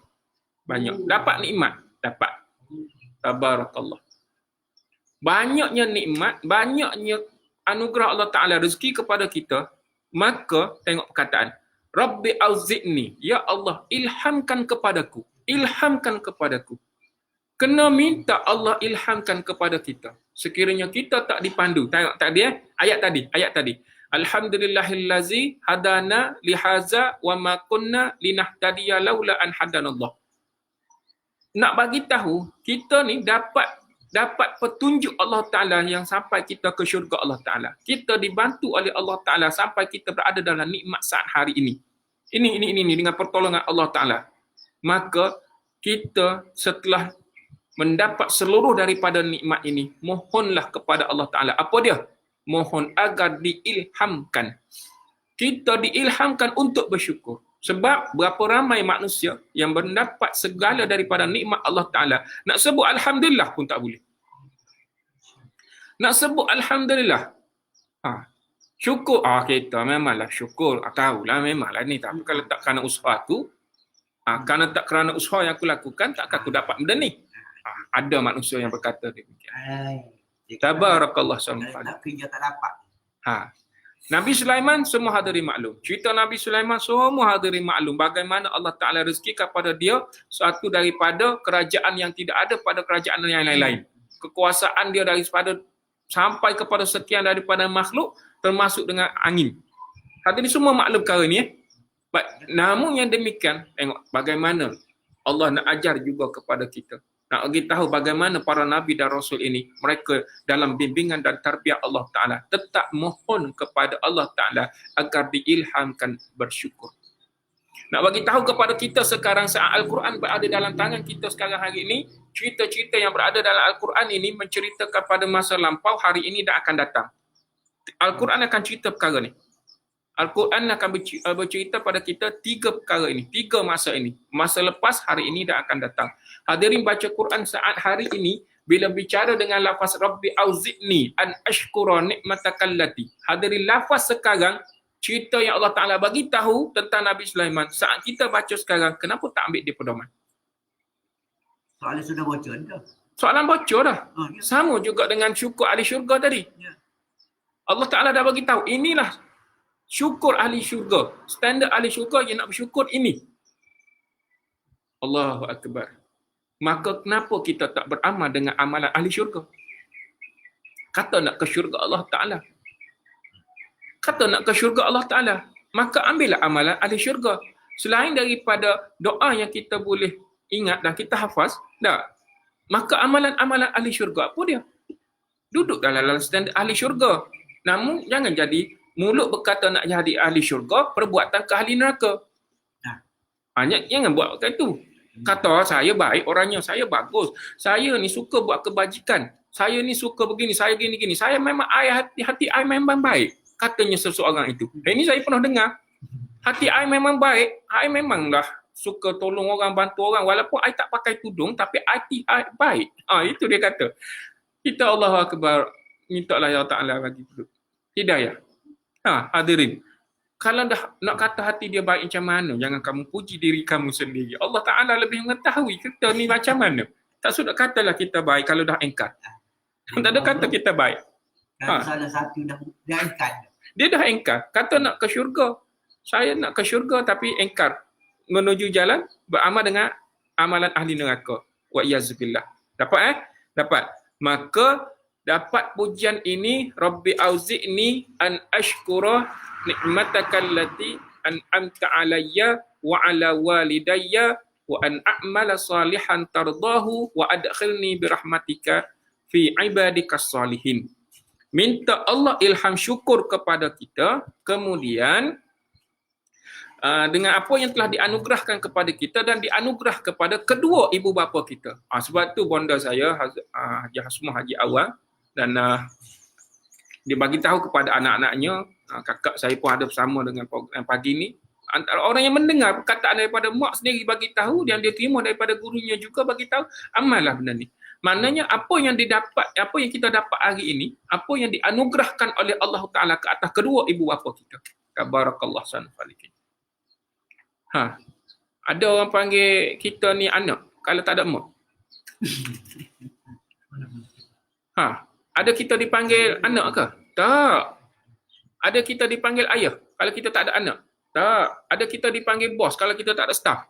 Banyak. Dapat nikmat. Dapat. Tabarakallah. Banyaknya nikmat, banyaknya anugerah Allah Ta'ala, rezeki kepada kita. Maka tengok perkataan Rabbi auzi'ni, ya Allah ilhamkan kepadaku, ilhamkan kepadaku. Kena minta Allah ilhamkan kepada kita. Sekiranya kita tak dipandu. Tengok tadi ayat tadi. Alhamdulillahillazi hadana lihaza wa ma kunna linahtadiya laula an hadanallah. Nak bagi tahu kita ni dapat petunjuk Allah Ta'ala yang sampai kita ke syurga Allah Ta'ala. Kita dibantu oleh Allah Ta'ala sampai kita berada dalam nikmat saat hari ini. Ini dengan pertolongan Allah Ta'ala. Maka kita setelah mendapat seluruh daripada nikmat ini, mohonlah kepada Allah Ta'ala. Apa dia? Mohon agar diilhamkan. Kita diilhamkan untuk bersyukur. Sebab berapa ramai manusia yang mendapat segala daripada nikmat Allah Ta'ala. Nak sebut Alhamdulillah pun tak boleh. Nak sebut Alhamdulillah. Syukur. Kita memanglah syukur. Tahulah memanglah ni. Tapi kalau tak kerana usaha tu, kerana tak kerana usaha yang aku lakukan, takkan aku dapat benda ni. Ada manusia yang berkata demikian. Tabarakallah SWT. Tak kerja tak dapat. Nabi Sulaiman semua hadirin maklum. Cerita Nabi Sulaiman semua hadirin maklum. Bagaimana Allah Ta'ala rezeki kepada dia satu daripada kerajaan yang tidak ada pada kerajaan yang lain-lain. Kekuasaan dia daripada sampai kepada sekian daripada makhluk termasuk dengan angin. Hadirin semua maklum perkara ni. Namun yang demikian, tengok bagaimana Allah nak ajar juga kepada kita. Nak bagi tahu bagaimana para Nabi dan Rasul ini, mereka dalam bimbingan dan tarbiyah Allah Ta'ala, tetap mohon kepada Allah Ta'ala agar diilhamkan bersyukur. Nak bagi tahu kepada kita sekarang saat Al-Quran berada dalam tangan kita sekarang hari ini, cerita-cerita yang berada dalam Al-Quran ini menceritakan pada masa lampau, hari ini dan akan datang. Al-Quran akan cerita perkara ni. Al-Quran akan bercerita pada kita 3 perkara ini, 3 masa ini. Masa lepas, hari ini dan akan datang. Hadirin baca Quran saat hari ini, bila bicara dengan lafaz Rabbi auzi'ni an ashkura ni'matakallati. Hadirin lafaz sekarang, cerita yang Allah Ta'ala bagi tahu tentang Nabi Sulaiman. Saat kita baca sekarang, kenapa tak ambil dia pedoman? Soalnya sudah bocor dah. Soalan bocor dah. Ya. Sama juga dengan syukur ahli syurga tadi. Ya. Allah Ta'ala dah bagi tahu, inilah syukur ahli syurga. Standard ahli syurga yang nak bersyukur ini. Allahu Akbar. Maka kenapa kita tak beramal dengan amalan ahli syurga? Kata nak ke syurga Allah Ta'ala. Kata nak ke syurga Allah Ta'ala. Maka ambillah amalan ahli syurga. Selain daripada doa yang kita boleh ingat dan kita hafaz, tak. Maka amalan-amalan ahli syurga apa dia? Duduk dalam standard ahli syurga. Namun jangan jadi mulut berkata nak jadi ahli syurga, perbuatan ke ahli neraka. Jangan buat macam itu. Kata saya baik orangnya, saya bagus. Saya ni suka buat kebajikan. Saya ni suka begini, saya gini-gini. Saya memang hati I memang baik. Katanya seseorang itu. Ini saya pernah dengar. Hati I memang baik. I memanglah suka tolong orang, bantu orang. Walaupun I tak pakai tudung, tapi hati I baik. Itu dia kata. Kita Allahu Akbar. Mintalah ya Ta'ala bagi hidayah. Hadirin. Kalau dah nak kata hati dia baik macam mana, jangan kamu puji diri kamu sendiri. Allah Ta'ala lebih mengetahui kita ni macam mana. Tak sudah katalah kita baik kalau dah engkar. Tak ada kata kita baik. Salah satu dah engkar. Dia dah engkar. Kata nak ke syurga. Saya nak ke syurga tapi engkar. Menuju jalan, beramal dengan amalan ahli neraka. Wa iyazubillah. Dapat Dapat. Maka dapat pujian ini, Rabbi auzi'ni an ashkura ni'matakallati an'amta alayya wa ala walidayya wa an a'mala salihan tardahu wa adkhilni birahmatika fi ibadikas salihin. Minta Allah ilham syukur kepada kita, kemudian dengan apa yang telah dianugerahkan kepada kita dan dianugerah kepada kedua ibu bapa kita. Sebab tu bonda saya, Haji Hasmah Haji Awal, dan dia bagi tahu kepada anak-anaknya, kakak saya pun ada bersama dengan program pagi ni, antara orang yang mendengar perkataan daripada mak sendiri bagi tahu, dan dia terima daripada gurunya juga bagi tahu, amallah benda ni. Maknanya apa yang didapat, apa yang kita dapat hari ini, apa yang dianugerahkan oleh Allah Ta'ala ke atas kedua ibu bapa kita. Tabarakallah sanfalikin. Ada orang panggil kita ni anak kalau tak ada mak. Ada kita dipanggil anak ke? Tak. Ada kita dipanggil ayah kalau kita tak ada anak? Tak. Ada kita dipanggil bos kalau kita tak ada staff?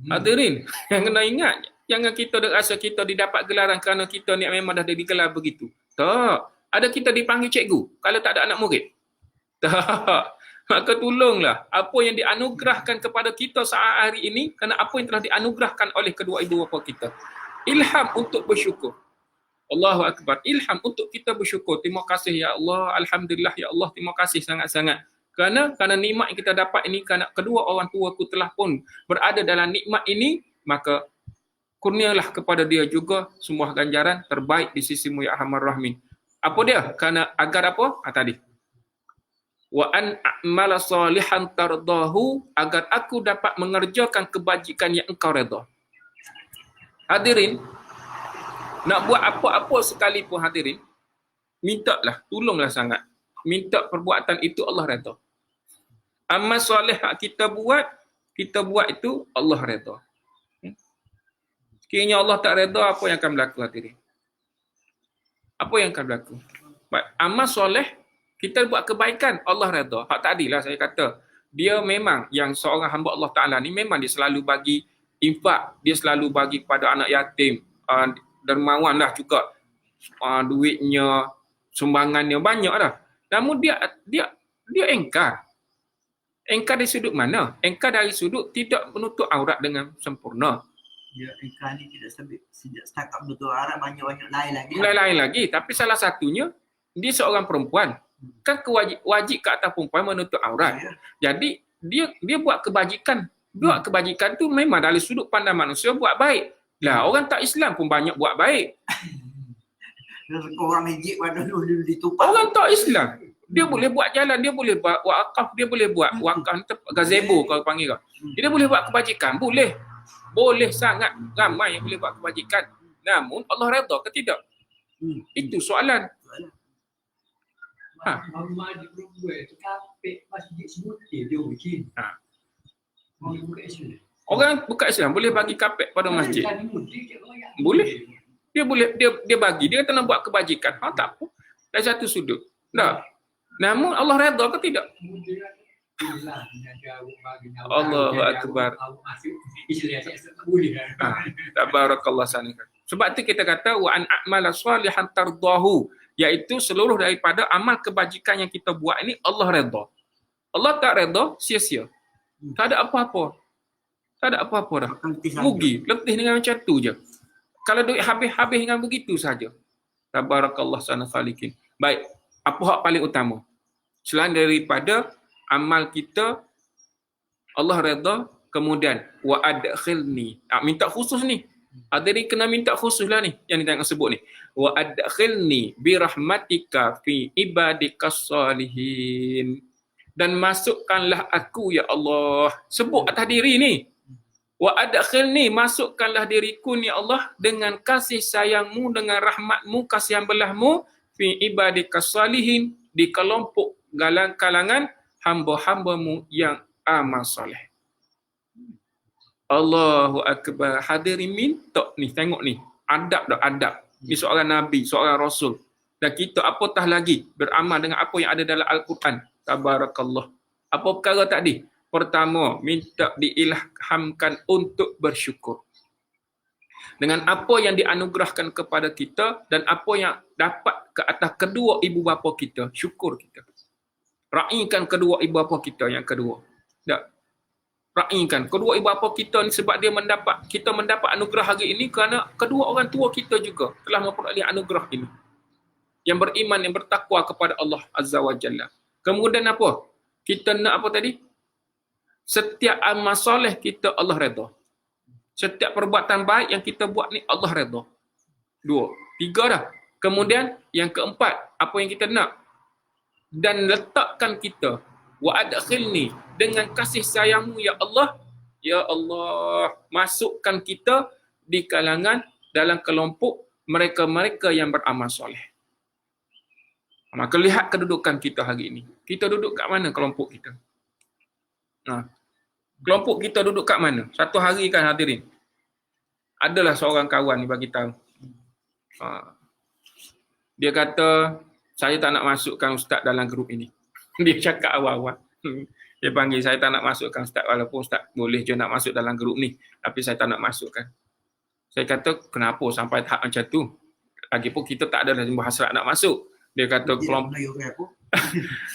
Hadirin, yang kena ingat, jangan kita rasa kita didapat gelaran kerana kita ni memang dah digelar begitu. Tak. Ada kita dipanggil cikgu kalau tak ada anak murid? Tak. Maka tolonglah apa yang dianugerahkan kepada kita saat hari ini, kerana apa yang telah dianugerahkan oleh kedua ibu bapa kita. Ilham untuk bersyukur. Allahu Akbar. Ilham untuk kita bersyukur. Terima kasih ya Allah. Alhamdulillah ya Allah. Terima kasih sangat-sangat. Kerana nikmat yang kita dapat ini, kerana kedua orang tua ku telah pun berada dalam nikmat ini, maka kurnialah kepada dia juga semua ganjaran terbaik di sisimu ya Arhamar Rahimin. Apa dia? Kerana agar apa? Tadi. Wa an a'mala salihan tardahu, agar aku dapat mengerjakan kebajikan yang engkau redha. Hadirin, nak buat apa-apa sekalipun hadirin, mintalah, tolonglah sangat. Minta perbuatan itu Allah redha. Amal soleh kita buat itu Allah redha. Sekiranya Allah tak redha, apa yang akan berlaku hadirin? Apa yang akan berlaku? Amal soleh, kita buat kebaikan, Allah redha. Hak tadilah saya kata, dia memang yang seorang hamba Allah Ta'ala ni memang dia selalu bagi infak, dia selalu bagi kepada anak yatim, dermawan lah juga, duitnya, sumbangannya banyak dah. Namun dia engkar. Engkar dari sudut mana? Engkar dari sudut tidak menutup aurat dengan sempurna. Ya, engkar ni tidak sejak setakat menutup aurat, banyak-banyak lain lagi. Lain lagi, tapi salah satunya dia seorang perempuan. Kan wajib ke atas perempuan menutup aurat. Ya. Jadi dia buat kebajikan. Buat kebajikan tu memang dari sudut pandang manusia buat baik. Lah orang tak Islam pun banyak buat baik. Orang Egypt pada dulu ditumpah. Orang tak Islam. Dia boleh buat jalan, dia boleh buat wakaf, dia boleh buat wakaf gazebo kalau panggil kau. Dia boleh buat kebajikan, boleh. Boleh sangat ramai yang boleh buat kebajikan. Namun Allah redha ke tidak? Itu soalan. Mama di Broadway tu kapek masjid semua dia bikin. Orang buka Islam. Orang bukan Islam boleh bagi kapek pada masjid. Boleh. Dia bagi, dia kata nak buat kebajikan. Tak apa. Dari satu sudut. Dah. Namun Allah redha ke tidak? Allahu Akbar. Tabarakallah sanika. Sebab tu kita kata wa an a'mala salihan tardahu, iaitu seluruh daripada amal kebajikan yang kita buat ini Allah redha. Allah tak redha sia-sia. Tak ada apa-apa. Tak ada apa-apa dah. Rugi, letih dengan macam tu je. Kalau duit habis-habis dengan begitu saja. Tabarakallah sana khaliqin. Baik, apa hak paling utama? Selain daripada amal kita Allah redha, kemudian wa adkhilni. Minta khusus ni. Ada ni kena minta khusus lah ni yang kita nak sebut ni. Wa adkhilni bi rahmatika fi ibadikas salihin. Dan masukkanlah aku ya Allah. Sebut atas diri ni. Wa adkhilni, masukkanlah diriku ni Allah dengan kasih sayangmu, dengan rahmatmu, kasih belahmu fi ibadikas salihin, di kelompok kalangan hamba-hambamu yang amal soleh. Allahu Akbar. Hadirin minta ni, tengok ni. Adab dah, adab. Ni seorang Nabi, seorang Rasul. Dan kita apatah lagi beramal dengan apa yang ada dalam Al-Quran. Tabarakallah. Apa perkara tadi? Pertama, minta diilhamkan untuk bersyukur. Dengan apa yang dianugerahkan kepada kita dan apa yang dapat ke atas kedua ibu bapa kita, syukur kita. Raikan kedua ibu bapa kita yang kedua. Tak. Raikan kedua ibu bapa kita ni sebab kita mendapat anugerah hari ini kerana kedua orang tua kita juga telah memperoleh anugerah ini. Yang beriman, yang bertakwa kepada Allah Azza wa Jalla. Kemudian apa? Kita nak apa tadi? Setiap amal soleh kita Allah redha. Setiap perbuatan baik yang kita buat ni Allah redha. 2, 3 dah. Kemudian yang keempat, apa yang kita nak? Dan letakkan kita wa adkhilni, dengan kasih sayangmu ya Allah, ya Allah, masukkan kita di kalangan dalam kelompok mereka-mereka yang beramal soleh. Maka lihat kedudukan kita hari ini. Kita duduk kat mana kelompok kita? Kelompok kita duduk kat mana? Satu hari kan hadirin, adalah seorang kawan ni bagi tahu. Dia kata, saya tak nak masukkan ustaz dalam grup ini. Dia cakap awal-awal. Dia panggil, saya tak nak masukkan ustaz, walaupun ustaz boleh je nak masuk dalam grup ni, tapi saya tak nak masukkan. Saya kata, kenapa sampai tahap macam tu? Lagipun kita tak ada hasrat nak masuk. Dia kata kelompok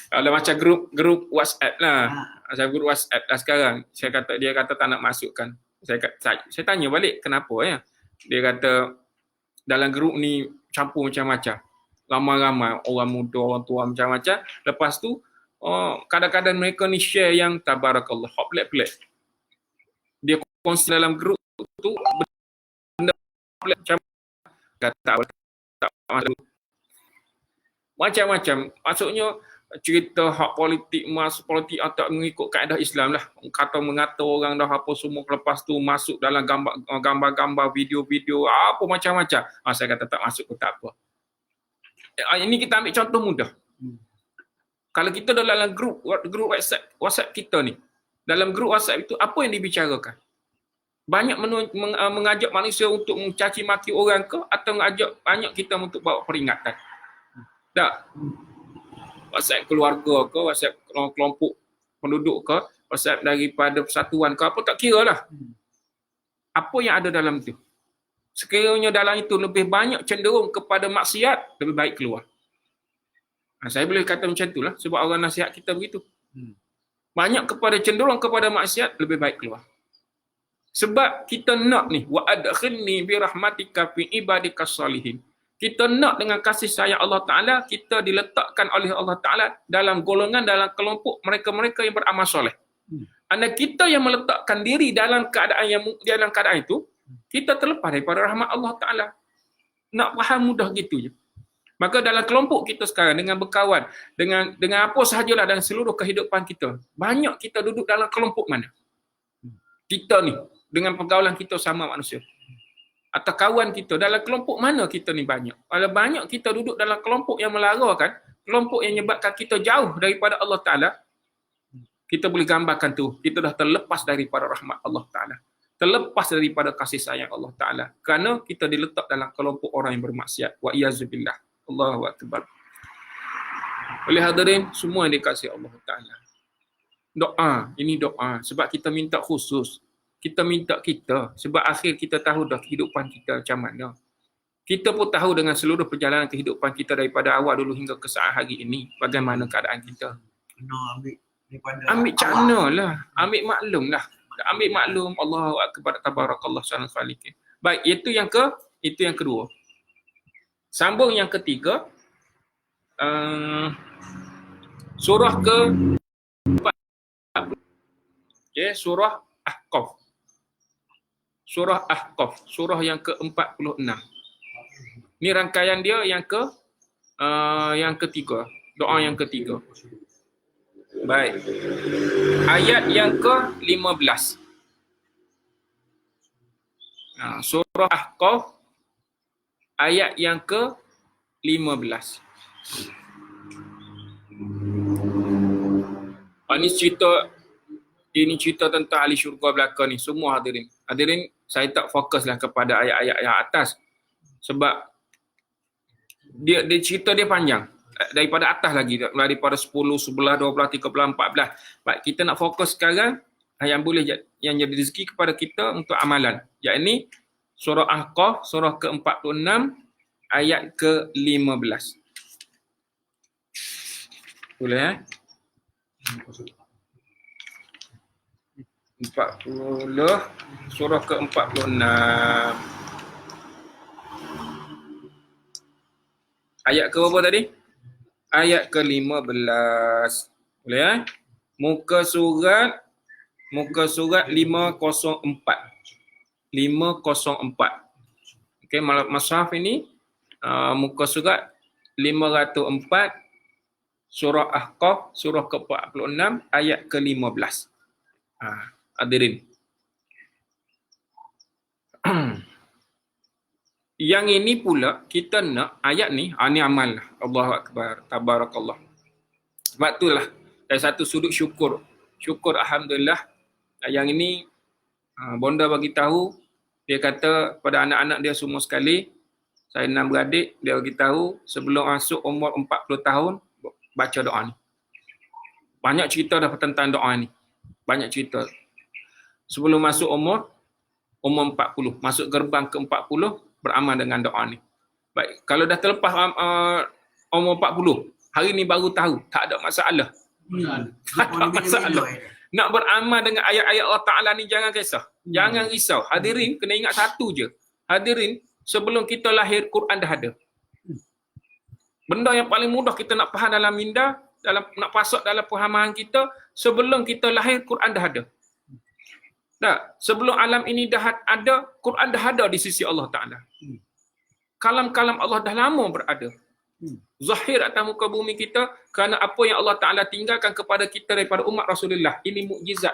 kalau macam grup WhatsApp lah. Macam grup WhatsApp lah sekarang. Dia kata tak nak masukkan. Saya tanya balik, kenapa ya? Dia kata dalam grup ni campur macam-macam. Ramai-ramai orang muda, orang tua macam-macam. Lepas tu kadang-kadang mereka ni share yang tabarakallah, hot pelik-pelik. Dia kongsi dalam grup tu benda pelik macam tak macam-macam. Maksudnya cerita hak politik, politik atau mengikut kaedah Islam lah. Mengata orang dah apa semua, lepas tu masuk dalam gambar-gambar, video-video, apa macam-macam. Saya kata tak masuk pun tak apa. Ini kita ambil contoh mudah. Kalau kita dalam grup WhatsApp kita ni, dalam grup WhatsApp itu apa yang dibicarakan? Banyak mengajak manusia untuk mencaci maki orang ke, atau mengajak banyak kita untuk bawa peringatan? Tak. WhatsApp keluarga ke, WhatsApp kelompok penduduk ke, WhatsApp daripada persatuan ke, apa tak kira lah. Apa yang ada dalam itu? Sekiranya dalam itu lebih banyak cenderung kepada maksiat, lebih baik keluar. Saya boleh kata macam itulah sebab orang nasihat kita begitu. Banyak kepada cenderung kepada maksiat, lebih baik keluar. Sebab kita nak ni, wa adkhilni bi rahmatika fi ibadikas salihin. Kita nak dengan kasih sayang Allah Ta'ala, kita diletakkan oleh Allah Ta'ala dalam golongan, dalam kelompok mereka-mereka yang beramal soleh. Anak kita yang meletakkan diri dalam keadaan itu, kita terlepas daripada rahmat Allah Ta'ala. Nak faham mudah gitu je. Maka dalam kelompok kita sekarang, dengan berkawan, dengan apa sahajalah dalam seluruh kehidupan kita, banyak kita duduk dalam kelompok mana? Kita ni, dengan pergaulan kita sama manusia. Atau kawan kita, dalam kelompok mana kita ni banyak? Kalau banyak kita duduk dalam kelompok yang melarangkan, kelompok yang menyebabkan kita jauh daripada Allah Ta'ala, kita boleh gambarkan tu, kita dah terlepas daripada rahmat Allah Ta'ala. Terlepas daripada kasih sayang Allah Ta'ala. Kerana kita diletak dalam kelompok orang yang bermaksiat. Wa iyazubillah. Allahu Akbar. Oleh hadirin, semua yang dikasihi Allah Ta'ala. Doa, ini doa. Sebab kita minta khusus. Kita minta kita. Sebab akhir kita tahu dah kehidupan kita macam mana. Kita pun tahu dengan seluruh perjalanan kehidupan kita daripada awal dulu hingga ke saat hari ini. Bagaimana keadaan kita. Kena ambil daripada Ambil cakna lah. Ambil maklum lah. Ambil maklum. Allahu Akbar. Tabarakallah sana khaliqin. Baik, itu yang kedua. Sambung yang ketiga. Surah ke 40. Okay, surah Ahqaf. Surah Ahqaf. Surah yang ke-46. Ini rangkaian dia yang ketiga. Doa yang ketiga. Baik. Ayat yang ke-15. Surah Ahqaf ayat yang ke-15. Ini cerita tentang ahli syurga belaka ni. Semua hadirin. Hadirin, saya tak fokuslah kepada ayat-ayat yang atas. Sebab dia cerita dia panjang. Daripada atas lagi. Daripada 10, 11, 12, 13, 14. Baik, kita nak fokus sekarang yang boleh yang jadi rezeki kepada kita untuk amalan. Yakni surah Ahqaf, surah ke-46, ayat ke-15. Boleh 40, surah ke-46. Ayat ke berapa tadi? Ayat ke-15. Boleh Muka surat 504. 504. Okey, mushaf ini muka surat 504, surah Ahqaf, surah ke-46, ayat ke-15. Hadirin. Yang ini pula kita nak ayat ni, ni amal lah. Allahu Akbar. Tabarakallah. Sebab itulah dari satu sudut syukur. Syukur alhamdulillah. Yang ini bonda bagi tahu, dia kata pada anak-anak dia semua sekali, saya 6 beradik, dia bagi tahu sebelum masuk umur 40 tahun baca doa ni. Banyak cerita dah tentang doa ni. Banyak cerita. Sebelum masuk umur 40, masuk gerbang ke-40, beramal dengan doa ni. Baik, kalau dah terlepas umur 40, hari ni baru tahu, tak ada masalah. Tak ada masalah. Nak beramal dengan ayat-ayat Allah Ta'ala ni jangan kisah. Jangan risau. Hadirin kena ingat satu je. Hadirin, sebelum kita lahir, Quran dah ada. Benda yang paling mudah kita nak faham dalam minda, nak pasok dalam pemahaman kita, sebelum kita lahir, Quran dah ada. Tak, sebelum alam ini dah ada, Quran dah ada di sisi Allah Ta'ala. Kalam-kalam Allah dah lama berada. Zahir atas muka bumi kita kerana apa yang Allah Ta'ala tinggalkan kepada kita daripada umat Rasulullah. Ini mukjizat.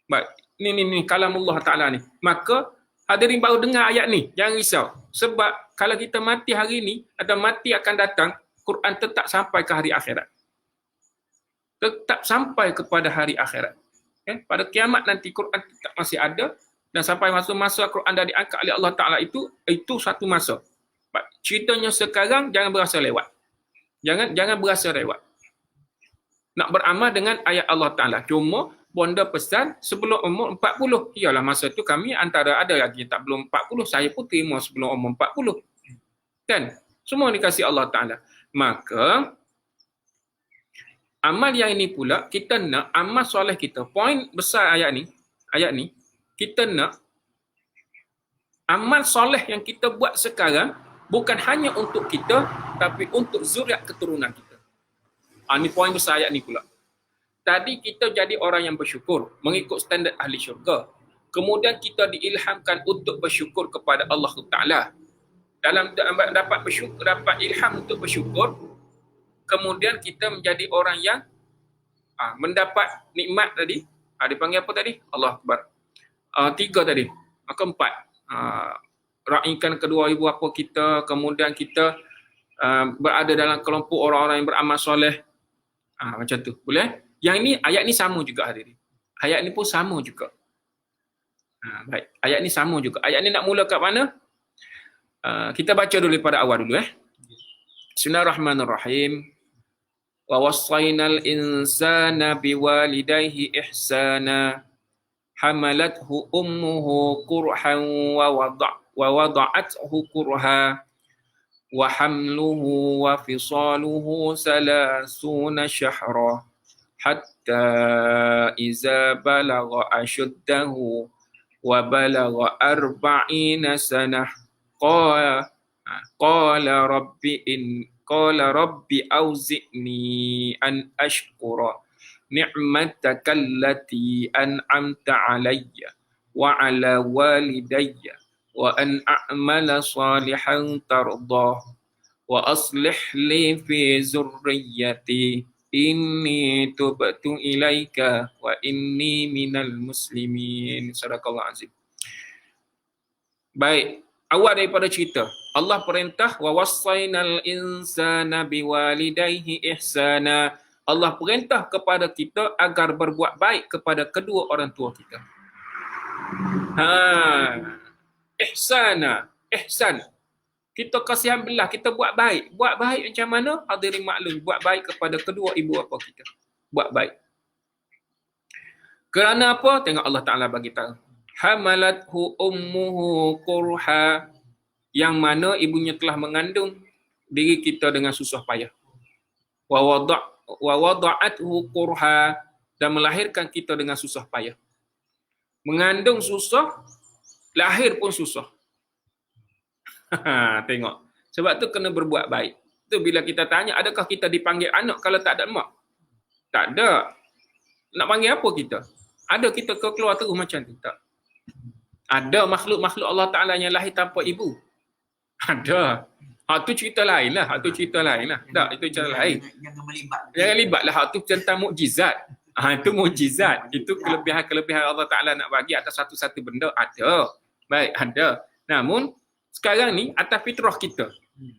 Baik, ini kalam Allah Ta'ala ni. Maka hadirin baru dengar ayat ni, jangan risau. Sebab kalau kita mati hari ni atau mati akan datang, Quran tetap sampai ke hari akhirat. Tetap sampai kepada hari akhirat. Pada kiamat nanti Quran tetap masih ada, dan sampai masa Quran dah diangkat oleh Allah Ta'ala itu satu masa. Ceritanya sekarang jangan berasa lewat. Jangan berasa lewat. Nak beramal dengan ayat Allah Ta'ala. Cuma bonda pesan sebelum umur 40. Iyalah masa tu kami antara ada lagi tak belum 40. Saya pun terima sebelum umur 40. Kan? Semua dikasih Allah Ta'ala. Maka amal yang ini pula kita nak amal soleh kita. Poin besar ayat ni kita nak amal soleh yang kita buat sekarang bukan hanya untuk kita, tapi untuk zuriat keturunan kita. Ini poin besar ayat ni pula. Tadi kita jadi orang yang bersyukur, mengikut standard ahli syurga. Kemudian kita diilhamkan untuk bersyukur kepada Allah Ta'ala. dalam dapat bersyukur, dapat ilham untuk bersyukur, kemudian kita menjadi orang yang mendapat nikmat tadi. Dipanggil apa tadi? Allah Akbar. 3 tadi. Maka 4. Raikan kedua ibu bapa kita, kemudian kita berada dalam kelompok orang-orang yang beramal soleh. Macam tu. Boleh? Yang ini, ayat ni sama juga hadirin. Ayat ni pun sama juga. Baik. Ayat ni sama juga. Ayat ni nak mula kat mana? Kita baca dulu pada awal dulu. Bismillahirrahmanirrahim. Wa wassaynal insana biwalidayhi ihsana hamalathu ummuhu kurhan wa wada'athu kurha wa hamluhu wa fisaluhu 30 syahra hatta iza balagha ashuddahu wa balagha 40 sanah qala rabbi auzi'ni an ashkura ni'mataka allati an'amta alayya wa ala walidayya wa an a'mala salihan tardah wa aslih li fi zurriyyati inni tubtu ilaika wa inni minal muslimin. Sadaqallahu azim. Baik, awal daripada cerita. Allah perintah wa wassaynal insana biwalidayhi ihsana. Allah perintah kepada kita agar berbuat baik kepada kedua orang tua kita. Ihsana, ihsan. Kita kasihan belah, kita buat baik. Buat baik macam mana? Hadirin maklum, buat baik kepada kedua ibu bapa kita. Buat baik. Kerana apa? Tengok Allah Ta'ala bagi tahu. Hamalathu ummuhu kurha, yang mana ibunya telah mengandung diri kita dengan susah payah. Wa wada'athu kurha, dan melahirkan kita dengan susah payah. Mengandung susah, lahir pun susah. Tengok. Sebab tu kena berbuat baik. Tu bila kita tanya, adakah kita dipanggil anak kalau tak ada mak? Tak ada. Nak panggil apa kita? Ada kita keluar terus macam tu? Tak. Ada makhluk-makhluk Allah Ta'ala yang lahir tanpa ibu. Ada. Itu cerita lain lah. Itu cerita lain lah. Tak, itu cerita lain. Jangan libat lah. Itu tentang mukjizat. Itu mukjizat. Itu kelebihan-kelebihan Allah Ta'ala nak bagi atas satu-satu benda. Ada. Baik, ada. Namun, sekarang ni atas fitrah kita.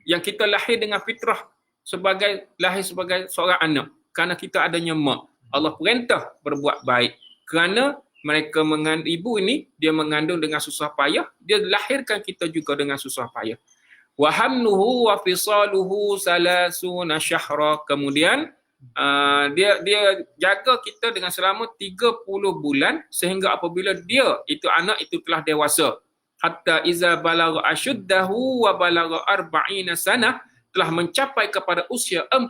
Yang kita lahir dengan fitrah lahir sebagai seorang anak. Kerana kita adanya mak. Allah perintah berbuat baik. Kerana mereka ibu ini, dia mengandung dengan susah payah. Dia lahirkan kita juga dengan susah payah. Wa hamluhu wa fisaluhu 30 syahra. Kemudian dia jaga kita dengan selama 30 bulan sehingga apabila dia itu anak itu telah dewasa. Hatta iza balagha ashuddahu wa balagha 40 sanah, telah mencapai kepada usia 40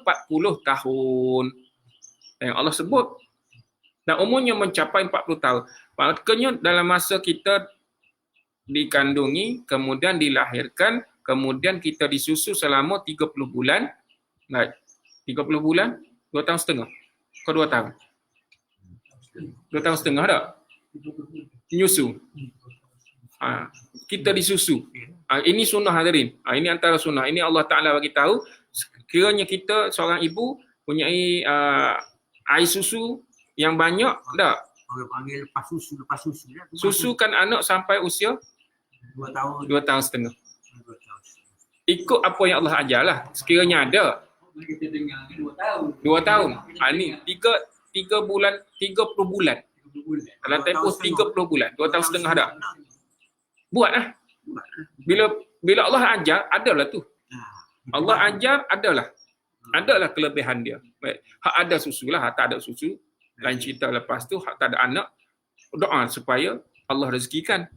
tahun. Yang Allah sebut. Dan umurnya mencapai 40 tahun. Maknanya dalam masa kita dikandungi, kemudian dilahirkan, kemudian kita disusu selama 30 bulan. Baik. 30 bulan, 2 tahun setengah. Kau 2 tahun? 2 tahun setengah tak? Nyusu. Kita disusu. Ini sunnah hadirin. Ini antara sunnah. Ini Allah Ta'ala bagi tahu. Kiranya kita seorang ibu punyai air susu yang banyak, tak? Orang panggil lepas susu. Susukan anak sampai usia 2 tahun. 2 tahun setengah. 2 tahun. Ikut apa yang Allah ajarlah. Sekiranya ada. Kita dengar 2 tahun. 2 tahun. Ini 3 bulan, 30 bulan. Dalam tempoh 30 bulan. 2 tahun setengah dah. Buatlah. Bila Allah ajar, adalah tu. Allah ajar, adalah. Adalah kelebihan dia. Baik. Hak ada susu lah, hak tak ada susu. Lain cerita lepas tu, hak tak ada anak. Doa supaya Allah rezekikan.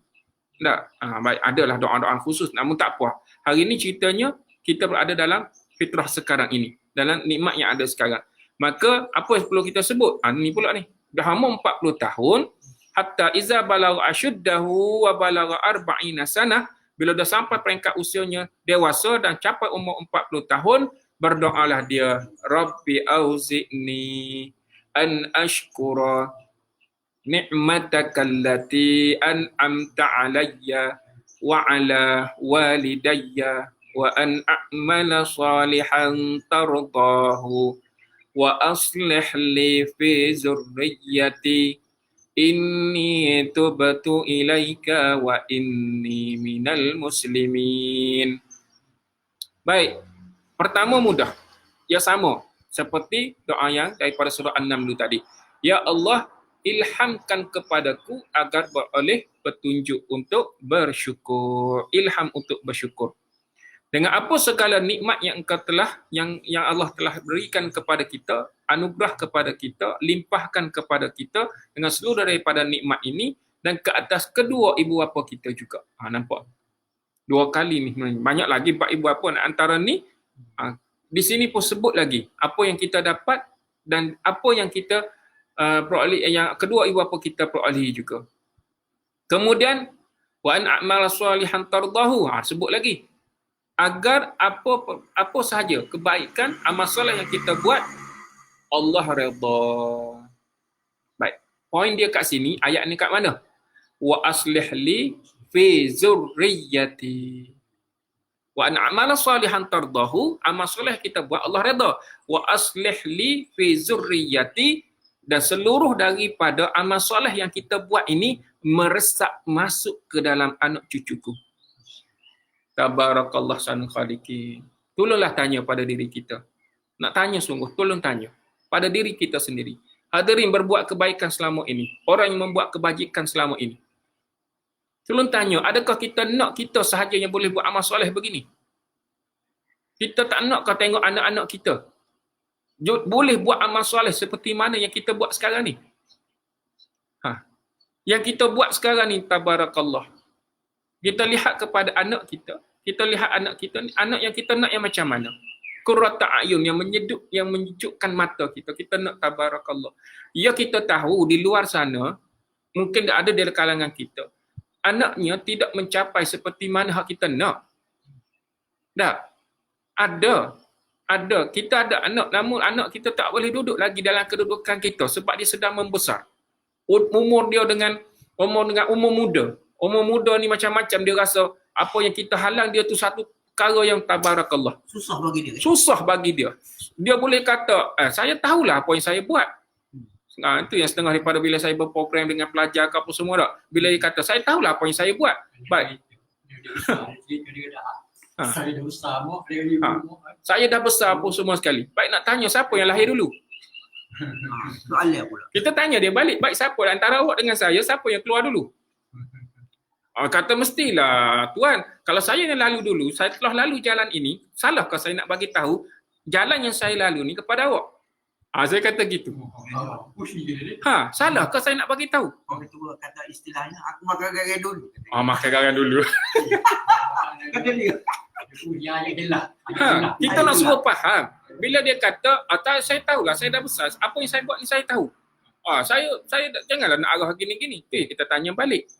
Tak? Baik, adalah doa-doa khusus. Namun tak apa. Hari ini ceritanya, kita berada dalam fitrah sekarang ini. Dalam nikmat yang ada sekarang. Maka, apa yang perlu kita sebut? Ni pula ni. Dah umur 40 tahun. Hatta iza balagha ashuddahu wa balagha 40 sanah. Bila dah sampai peringkat usianya dewasa dan capai umur 40 tahun, berdoalah dia, Rabbi auzi'ni an ashkura ni'mataka allati an'amta alayya wa ala walidayya wa an a'mala salihan tardahu wa aslih li fi zurriyyati inni tubtu ilaika wa inni minal muslimin. Baik, pertama mudah. Ya sama seperti doa yang daripada surah An-Naml tadi. Ya Allah, ilhamkan kepadaku agar beroleh petunjuk untuk bersyukur. Ilham untuk bersyukur. Dengan apa segala nikmat yang engkau telah yang Allah telah berikan kepada kita, anugerah kepada kita, limpahkan kepada kita dengan seluruh daripada nikmat ini dan ke atas kedua ibu bapa kita juga. Nampak? Dua kali ni. Banyak lagi empat ibu bapa. Antara ni di sini pun sebut lagi apa yang kita dapat dan apa yang kita peroleh, yang kedua ibu bapa kita peroleh juga. Kemudian wa an a'mala salihan tardahu, sebut lagi agar apa sahaja kebaikan amal soleh yang kita buat Allah redha. Baik, poin dia kat sini, ayat ni kat mana? Wa aslih li fi zurriyyati. Wa an a'mala salihan tardahu, amal soleh kita buat Allah redha. Wa aslih li fi zurriyyati, dan seluruh daripada amal soleh yang kita buat ini meresap masuk ke dalam anak cucuku. Tabarakallah sanul khaliqin. Tolonglah tanya pada diri kita. Nak tanya sungguh, tolong tanya pada diri kita sendiri. Hadirin berbuat kebaikan selama ini, orang yang membuat kebajikan selama ini. Tolong tanya, adakah kita nak kita sahaja yang boleh buat amal soleh begini? Kita tak nak kau tengok anak-anak kita boleh buat amal soleh seperti mana yang kita buat sekarang ni? Yang kita buat sekarang ni, tabarakallah. Kita lihat kepada anak kita. Kita lihat anak kita ni, anak yang kita nak yang macam mana? Qurrata a'yun, yang menyejukkan mata kita. Kita nak tabarakallah. Ya, kita tahu di luar sana, mungkin ada di kalangan kita, anaknya tidak mencapai seperti mana hak kita nak. Dah. Ada. Kita ada anak, namun anak kita tak boleh duduk lagi dalam kedudukan kita sebab dia sedang membesar. Umur dia dengan umur muda. Umur muda ni macam-macam, dia rasa apa yang kita halang dia tu satu perkara yang tabarakallah. Susah bagi dia. Susah bagi dia. Dia boleh kata, saya tahulah apa yang saya buat. Itu yang setengah daripada bila saya berprogram dengan pelajar ke apa semua tak. Bila dia kata, saya tahulah apa yang saya buat. Baik. Saya dah besar mak, saya dah besar apa semua sekali. Baik, nak tanya siapa yang lahir dulu? Soalan pula. Kita tanya dia balik, baik siapa antara awak dengan saya, siapa yang keluar dulu? Kata mestilah tuan, kalau saya yang lalu dulu, saya telah lalu jalan ini, salahkah saya nak bagi tahu jalan yang saya lalu ni kepada awak? Saya kata gitu. Salahkah saya nak bagi tahu? Orang tu kata istilahnya, aku makan garam dulu. Makan garam dulu. Kata dia. Kita nak suruh faham. Bila dia kata, saya tahulah, saya dah besar, apa yang saya buat ni saya tahu. Saya janganlah nak arah gini-gini. Kita tanya balik.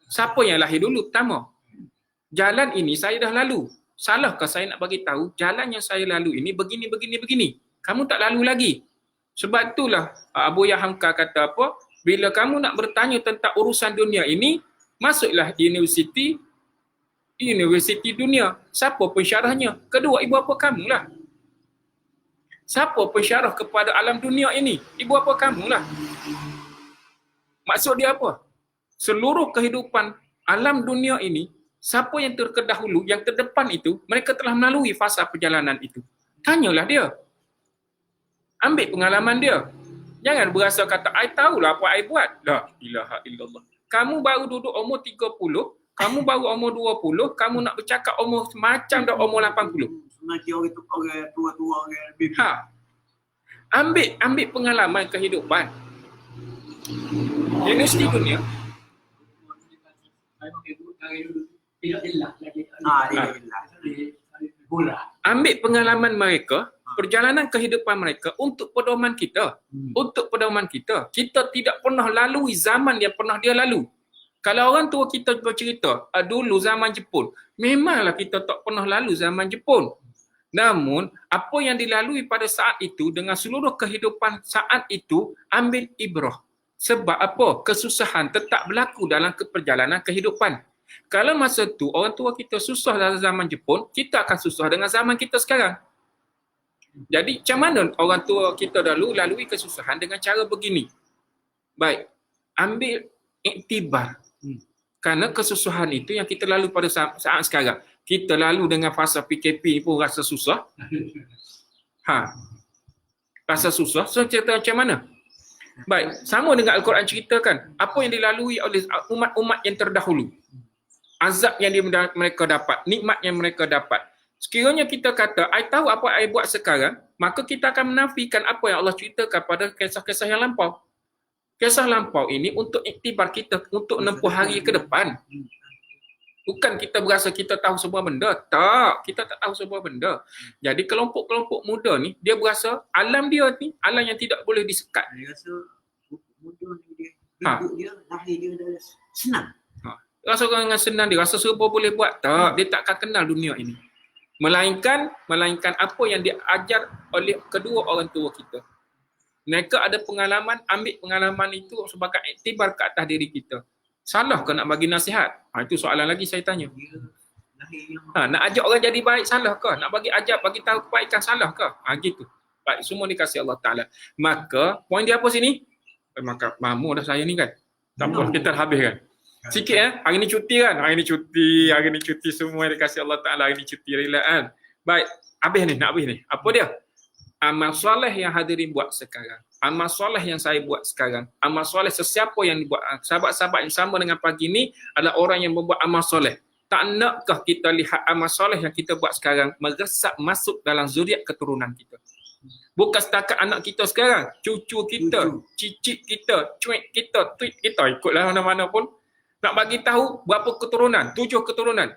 Siapa yang lahir dulu pertama? Jalan ini saya dah lalu. Salahkah saya nak bagi tahu jalan yang saya lalu ini begini. Kamu tak lalu lagi. Sebab itulah Abu Yahamka kata apa? Bila kamu nak bertanya tentang urusan dunia ini, masuklah universiti dunia. Siapa pensyarahnya? Kedua ibu bapa kamu lah. Siapa pensyarah kepada alam dunia ini? Ibu bapa kamu lah. Maksud dia apa? Seluruh kehidupan alam dunia ini, siapa yang terdahulu, yang terdepan itu, mereka telah melalui fasa perjalanan itu. Tanyalah dia. Ambil pengalaman dia. Jangan berasa kata, I tahulah apa I buat. La ilaha illallah. Kamu baru duduk umur 30, kamu baru umur 20, kamu nak bercakap umur macam dah umur 80. Nanti orang tua-tua orang lebih. Ambil pengalaman kehidupan. Universiti dunia. Tidak jelas lagi. Ambil pengalaman mereka, perjalanan kehidupan mereka untuk pedoman kita. Untuk pedoman kita. Kita tidak pernah lalui zaman yang pernah dia lalu. Kalau orang tua kita bercerita, dulu zaman Jepun, memanglah kita tak pernah lalu zaman Jepun. Namun, apa yang dilalui pada saat itu dengan seluruh kehidupan saat itu, ambil ibrah. Sebab apa? Kesusahan tetap berlaku dalam perjalanan kehidupan. Kalau masa tu orang tua kita susah dalam zaman Jepun, kita akan susah dengan zaman kita sekarang. Jadi macam mana orang tua kita dahulu lalui kesusahan dengan cara begini? Baik, ambil iktibar. Kerana kesusahan itu yang kita lalui pada saat sekarang. Kita lalu dengan fasa PKP pun rasa susah. Rasa susah. So cerita macam mana? Baik, sama dengan Al-Quran ceritakan apa yang dilalui oleh umat-umat yang terdahulu. Azab yang mereka dapat, nikmat yang mereka dapat. Sekiranya kita kata, I tahu apa I buat sekarang, maka kita akan menafikan apa yang Allah ceritakan pada kisah-kisah yang lampau. Kisah lampau ini untuk iktibar kita, untuk menempuh hari ke depan. Bukan kita berasa kita tahu semua benda. Tak, kita tak tahu semua benda. Jadi kelompok-kelompok muda ni, dia berasa alam dia ni, alam yang tidak boleh disekat. Dia rasa muda ni dia, hidup dia, lahir dia dah senang. Rasa orang dengan senang dia, rasa serba boleh buat. Tak, dia tak akan kenal dunia ini. Melainkan apa yang diajar oleh kedua orang tua kita. Mereka ada pengalaman, ambil pengalaman itu sebagai iktibar ke atas diri kita. Salah ke nak bagi nasihat? Itu soalan lagi saya tanya. Nak ajak orang jadi baik salah ke? Nak bagi tahu kebaikan salah ke? Gitu. Baik, semua dikasih Allah Ta'ala. Maka, poin dia apa sini? Maka, mamu dah saya ni kan? Tak apa, kita dah habis kan? Sikit hari ni cuti kan? Hari ni cuti semua dikasih Allah Ta'ala. Hari ni cuti relaan. Baik, habis ni, nak habis ni. Apa dia? Amal soleh yang hadirin buat sekarang. Amal soleh yang saya buat sekarang. Amal soleh sesiapa yang dibuat. Sahabat-sahabat yang sama dengan pagi ni adalah orang yang membuat amal soleh. Tak nakkah kita lihat amal soleh yang kita buat sekarang meresap masuk dalam zuriat keturunan kita. Bukan setakat anak kita sekarang. Cucu kita, cicit kita, cuik kita, tweet kita. Ikutlah mana-mana pun. Nak bagi tahu berapa keturunan. 7 keturunan.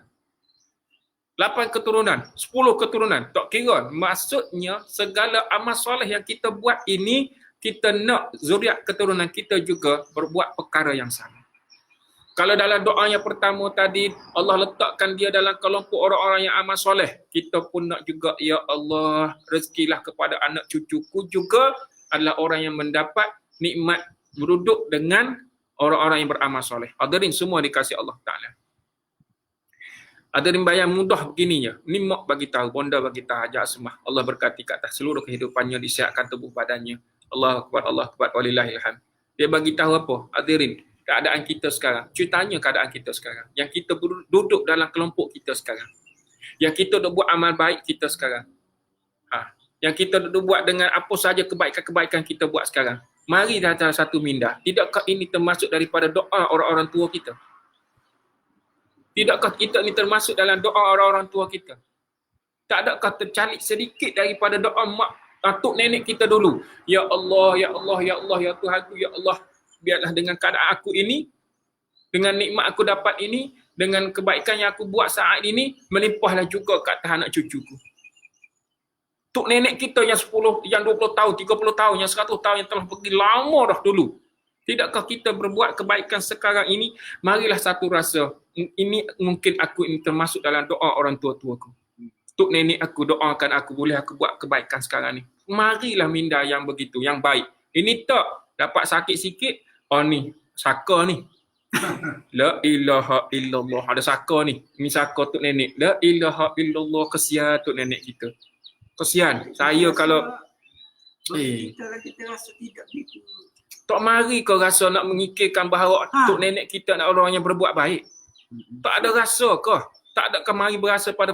8 keturunan, 10 keturunan, tak kira. Maksudnya segala amal soleh yang kita buat ini, kita nak zuriat keturunan kita juga berbuat perkara yang sama. Kalau dalam doa yang pertama tadi, Allah letakkan dia dalam kelompok orang-orang yang amal soleh, kita pun nak juga, ya Allah, rezekilah kepada anak cucuku juga adalah orang yang mendapat nikmat berduduk dengan orang-orang yang beramal soleh. Hadirin semua dikasih Allah Ta'ala. Ada rimbayan mudah begininya. Ni mak bagi tahu, bonda bagi tahu Haji Asmah. Allah berkati ke atas seluruh kehidupannya, disiapkan tubuh badannya. Allah Akbar, walillahil hamd. Dia bagi tahu apa? Hadirin, keadaan kita sekarang. Ceritanya keadaan kita sekarang. Yang kita duduk dalam kelompok kita sekarang. Yang kita duduk buat amal baik kita sekarang. Yang kita duduk buat dengan apa saja kebaikan-kebaikan kita buat sekarang. Mari datang satu minda. Tidakkah ini termasuk daripada doa orang-orang tua kita? Tidakkah kita ni termasuk dalam doa orang-orang tua kita? Tak adakah tercalik sedikit daripada doa mak atuk nenek kita dulu? Ya Allah, ya Allah, ya Allah, ya Tuhanku, ya Allah. Biarlah dengan keadaan aku ini, dengan nikmat aku dapat ini, dengan kebaikan yang aku buat saat ini, melimpahlah juga ke atas anak cucuku. Tuk nenek kita yang 10, yang 20 tahun, 30 tahun, yang 100 tahun yang telah pergi lama dah dulu. Tidakkah kita berbuat kebaikan sekarang ini? Marilah satu rasa. Ini mungkin aku ini termasuk dalam doa orang tua-tuaku. Tuk nenek aku doakan aku, boleh aku buat kebaikan sekarang ni. Marilah minda yang begitu, yang baik. Ini tak dapat sakit sikit. Oh ni, saka ni. La ilaha illallah. Ada saka ni. Ini saka tuk nenek. La ilaha illallah. Kesian tuk nenek kita. Kesian. Saya kalau... Kita rasa tidak begitu. Tak mari kau rasa nak mengikirkan bahawa tok nenek kita nak orang yang berbuat baik. Tak ada rasa ke? Tak ada ke mari berasa pada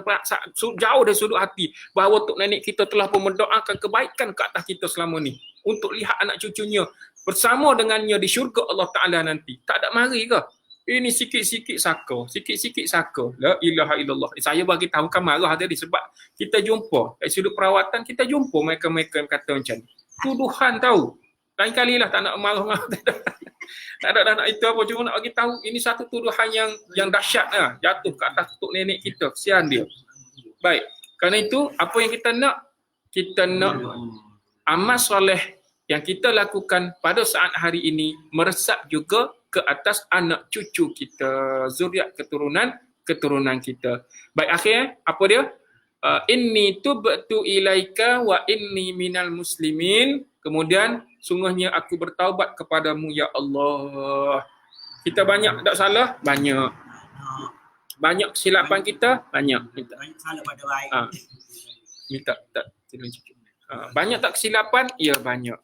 jauh dari sudut hati bahawa tok nenek kita telah pun mendoakan kebaikan ke atas kita selama ni. Untuk lihat anak cucunya bersama dengannya di syurga Allah Ta'ala nanti. Tak ada mari ke? Ini sikit-sikit saka. Sikit-sikit saka. La ilaha illallah. Saya bagi tahu kan marah tadi sebab kita jumpa. Dari sudut perawatan kita jumpa mereka-mereka yang kata macam ni. Tuduhan tahu. Lain kali lah tak nak marah. Tak ada nak itu apa. Cuma nak bagi tahu ini satu tuduhan yang dahsyat lah. Jatuh ke atas tok nenek kita. Kesian dia. Baik. Kerana itu apa yang kita nak? Kita nak amal soleh yang kita lakukan pada saat hari ini meresap juga ke atas anak cucu kita. Zuriat keturunan kita. Baik akhir apa dia? Inni tubtu ilaika wa inni minal muslimin. Kemudian sungguhnya aku bertaubat kepadamu ya Allah. Kita banyak tak salah? Banyak. Banyak kesilapan kita, banyak. Minta. Banyak salah pada baik. Ha. Minta tak tolong sikit. Banyak tak kesilapan? Ya, banyak.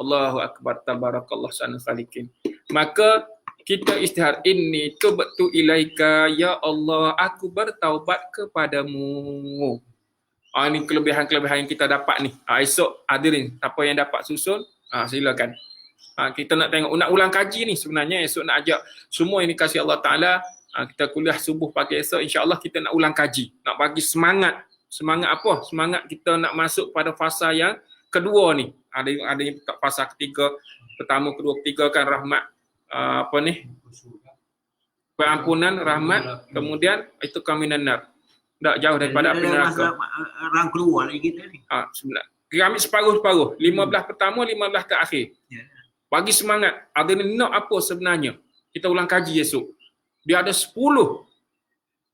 Allahu akbar, tabarakallah sana khaliqin. Maka kita istihar, inni tubtu ilaika ya Allah, aku bertaubat kepadamu. Ini kelebihan-kelebihan yang kita dapat ni. Esok hadirin, siapa yang dapat susun, silakan. Kita nak tengok, nak ulang kaji ni sebenarnya. Esok nak ajak semua ini kasih Allah Ta'ala. Kita kuliah subuh pagi esok, insya-Allah kita nak ulang kaji. Nak bagi semangat. Semangat apa? Semangat kita nak masuk pada fasa yang kedua ni. Ada yang fasa ketiga, pertama, kedua, ketiga kan rahmat. Pengampunan, rahmat, kemudian itu kaminan. Tak jauh daripada api neraka. Orang keluar lagi kita ni. Sebenarnya. Kita ambil separuh-separuh. 15 pertama, 15 terakhir. Bagi semangat. Ada nak apa sebenarnya? Kita ulang kaji esok. Dia ada 10.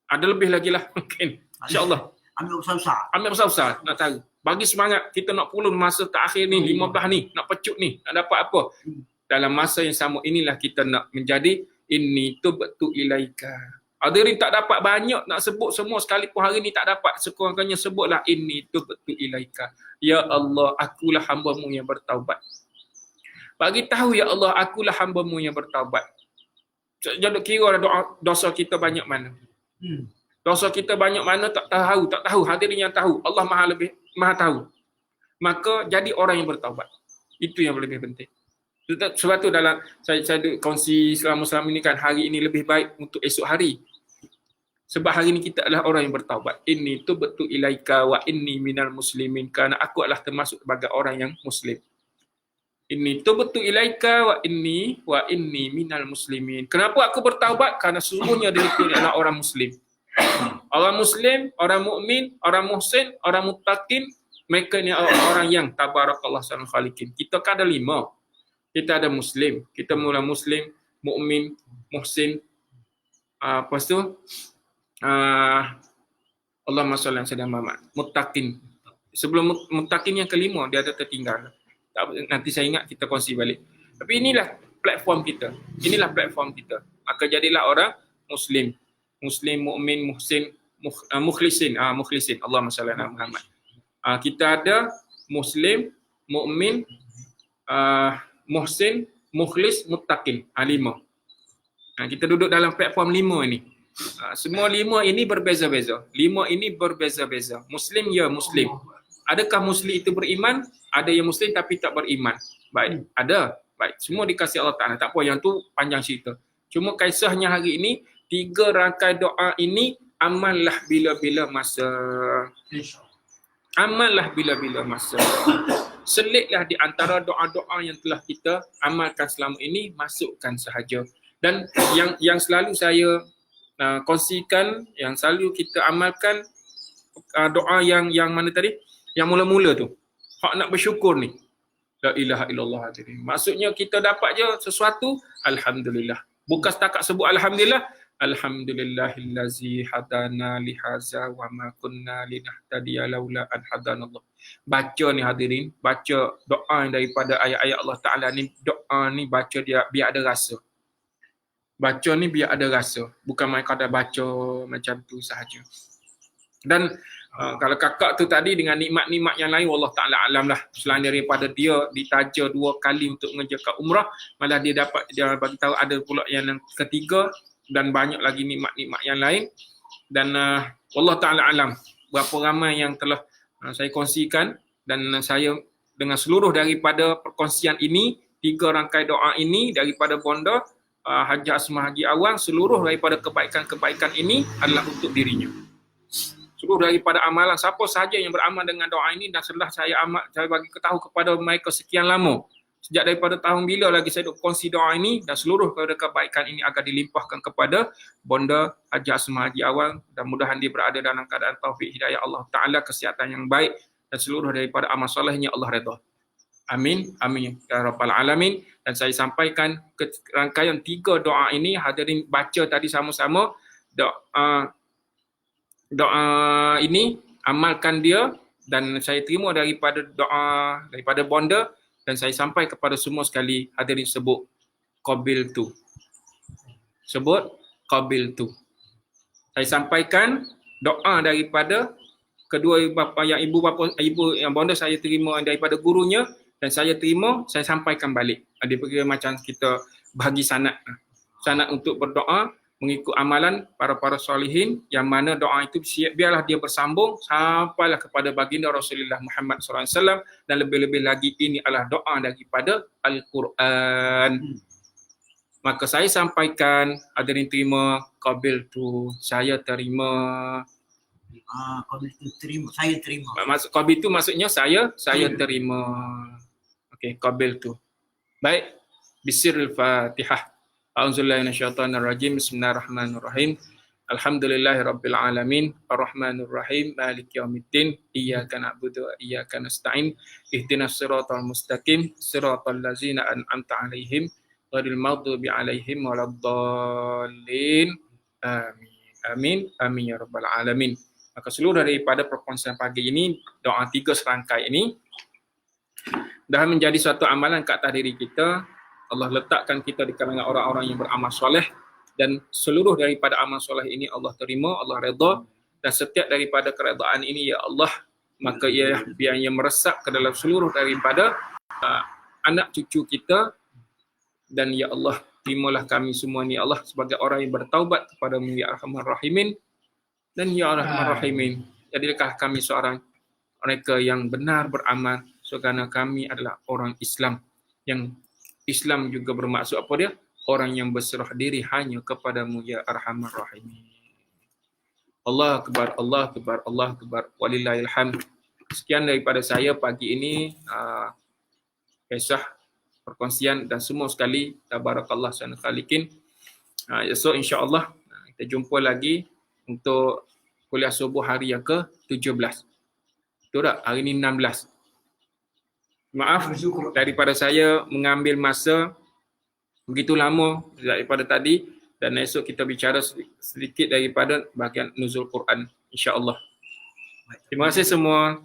Ada lebih lagi lah mungkin. InsyaAllah. Ambil besar-besar. Ambil besar-besar. Nak tahu. Bagi semangat. Kita nak pulun masa terakhir ni. 15 ni. Nak pecut ni. Nak dapat apa? Dalam masa yang sama inilah kita nak menjadi inni tubtu ilaika. Hadirin tak dapat banyak nak sebut semua sekalipun hari ni tak dapat, sekurang-kurangnya sebutlah inni tubtu ilaika. Ya Allah, akulah hamba-Mu yang bertaubat. Bagi tahu ya Allah, akulah hamba-Mu yang bertaubat. Jadi kira dosa kita banyak mana. Dosa kita banyak mana tak tahu. Hadirin yang tahu, Allah Maha tahu. Maka jadi orang yang bertaubat. Itu yang lebih penting. Sebab tu dalam saya kongsi selama ini kan, hari ini lebih baik untuk esok hari. Sebab hari ini kita adalah orang yang bertaubat. Inni tubtu ilaika wa inni minal muslimin. Kerana aku adalah termasuk sebagai orang yang muslim. Inni tubtu ilaika wa inni minal muslimin. Kenapa aku bertaubat? Kerana sesungguhnya diriku adalah orang muslim. Orang muslim, orang mukmin, orang muhsin, orang muttaqin, mereka ni orang yang tabarakallah sana khaliqin. Kita kan ada 5. Kita ada muslim, kita mula muslim, mukmin, muhsin. Lepas tu Allahumma shalli ala sayyidina Muhammad. Muttaqin. Sebelum muttaqin yang kelima dia ada tertinggal. Nanti saya ingat kita kongsi balik. Tapi inilah platform kita. Inilah platform kita. Maka jadilah orang muslim. Muslim, mukmin, muhsin, mukhlisin. Mukhlisin. Allahumma shalli ala Muhammad. Kita ada muslim, mukmin, muhsin, mukhlis, muttaqin. 5. Kita duduk dalam platform 5 ini. Semua 5 ini berbeza-beza. 5 ini berbeza-beza. Muslim ya muslim. Adakah muslim itu beriman? Ada yang muslim tapi tak beriman. Baik, ada. Baik, semua dikasih Allah Ta'ala. Tak apa, yang tu panjang cerita. Cuma kisahnya hari ini, 3 rangkaian doa ini amallah bila-bila masa. Amallah bila-bila masa. Selitlah di antara doa-doa yang telah kita amalkan selama ini, masukkan sahaja. Dan yang selalu saya kongsikan, yang selalu kita amalkan, doa yang mana tadi? Yang mula-mula tu. Hak nak bersyukur ni. La ilaha illallah. Maksudnya kita dapat je sesuatu, alhamdulillah. Bukan setakat sebut alhamdulillah. Alhamdulillahillazi hadana lihaza wa ma kunna linahtadiya laula an hadanallah. Baca ni hadirin, baca doa yang daripada ayat-ayat Allah Ta'ala ni, doa ni baca dia biar ada rasa. Baca ni biar ada rasa. Bukan main kadar baca macam tu sahaja. Dan kalau kakak tu tadi dengan nikmat-nikmat yang lain, Allah Ta'ala alam lah. Selain daripada dia ditaja 2 kali untuk mengerjakan umrah, malah dia bagi tahu ada pula yang ketiga, dan banyak lagi nikmat-nikmat yang lain. Dan Allah Ta'ala alam berapa ramai yang telah saya kongsikan, dan saya dengan seluruh daripada perkongsian ini, 3 rangkaian doa ini daripada Bonda Haji Asmah Haji Awang, seluruh daripada kebaikan-kebaikan ini adalah untuk dirinya. Seluruh daripada amalan siapa sahaja yang beramal dengan doa ini, dan setelah saya bagi ketahui kepada mereka sekian lama, sejak daripada tahun bila lagi saya duk kongsi doa ini, dan seluruh daripada kebaikan ini agar dilimpahkan kepada Bonda Haji Asmah Haji Awang, dan mudahan dia berada dalam keadaan taufik hidayah Allah Ta'ala, kesihatan yang baik, dan seluruh daripada amal solehnya Allah redha. Amin, amin ya rabbal alamin. Dan saya sampaikan ke rangkaian 3 doa ini, hadirin baca tadi sama-sama. Doa ini amalkan dia, dan saya terima daripada doa daripada Bonda, dan saya sampai kepada semua sekali, hadirin sebut qabil tu. Sebut qabil tu. Saya sampaikan doa daripada kedua bapa yang ibu yang bonda saya terima daripada gurunya dan saya terima, saya sampaikan balik. Dia pergi macam kita bahagi sanad untuk berdoa mengikut amalan para solihin yang mana doa itu biarlah dia bersambung sampailah kepada baginda Rasulullah Muhammad SAW dan lebih-lebih lagi ini adalah doa daripada Al-Quran. Maka saya sampaikan, ada yang terima, qabil tu, saya terima. Qabil tu terima, saya terima. Qabil tu maksudnya saya terima. Okey, qabil tu. Baik, bisirul Fatihah. A'udzubillahi minasyaitonir rajim. Bismillahirrahmanirrahim. Alhamdulillahirabbil alamin, arrahmanir rahim, maliki yaumiddin, iyyaka na'budu wa iyyaka nasta'in, ihdinas siratal mustaqim, siratal ladzina an'amta 'alaihim ghairil maghdubi 'alaihim waladdallin. Amin. Amin ya rabbal alamin. Maka seluruh daripada perkongsian pagi ini, doa 3 serangkai ini dah menjadi suatu amalan ke atas diri kita. Allah letakkan kita di kalangan orang-orang yang beramal soleh dan seluruh daripada amal soleh ini Allah terima, Allah redha, dan setiap daripada keredaan ini ya Allah, maka ia biar yang meresap ke dalam seluruh daripada anak cucu kita. Dan ya Allah, terimalah kami semua ni Allah sebagai orang yang bertaubat kepadamu ya Arhamar Rahimin. Dan ya Arhamar Rahimin, jadilah kami seorang mereka yang benar beramal, kerana kami adalah orang Islam. Yang Islam juga bermaksud apa dia? Orang yang berserah diri hanya kepadamu ya Arhamar Rahimin. Allah Akbar, Allah Akbar, Allah Akbar, walillahil hamd. Sekian daripada saya pagi ini, kisah perkongsian dan semua sekali tabarakallah sana khaliqin. Esok insya-Allah kita jumpa lagi untuk kuliah subuh hari yang ke-17. Betul tak? Hari ini 16. Maaf daripada saya mengambil masa begitu lama daripada tadi, dan esok kita bicara sedikit daripada bahagian nuzul Quran insya-Allah. Terima kasih semua.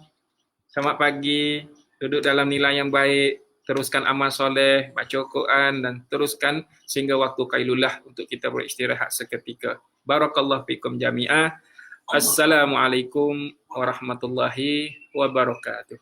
Selamat pagi. Duduk dalam nilai yang baik, teruskan amal soleh, baca Quran dan teruskan sehingga waktu qailulah untuk kita beristirahat seketika. Barakallahu fikum jami'ah. Assalamualaikum warahmatullahi wabarakatuh.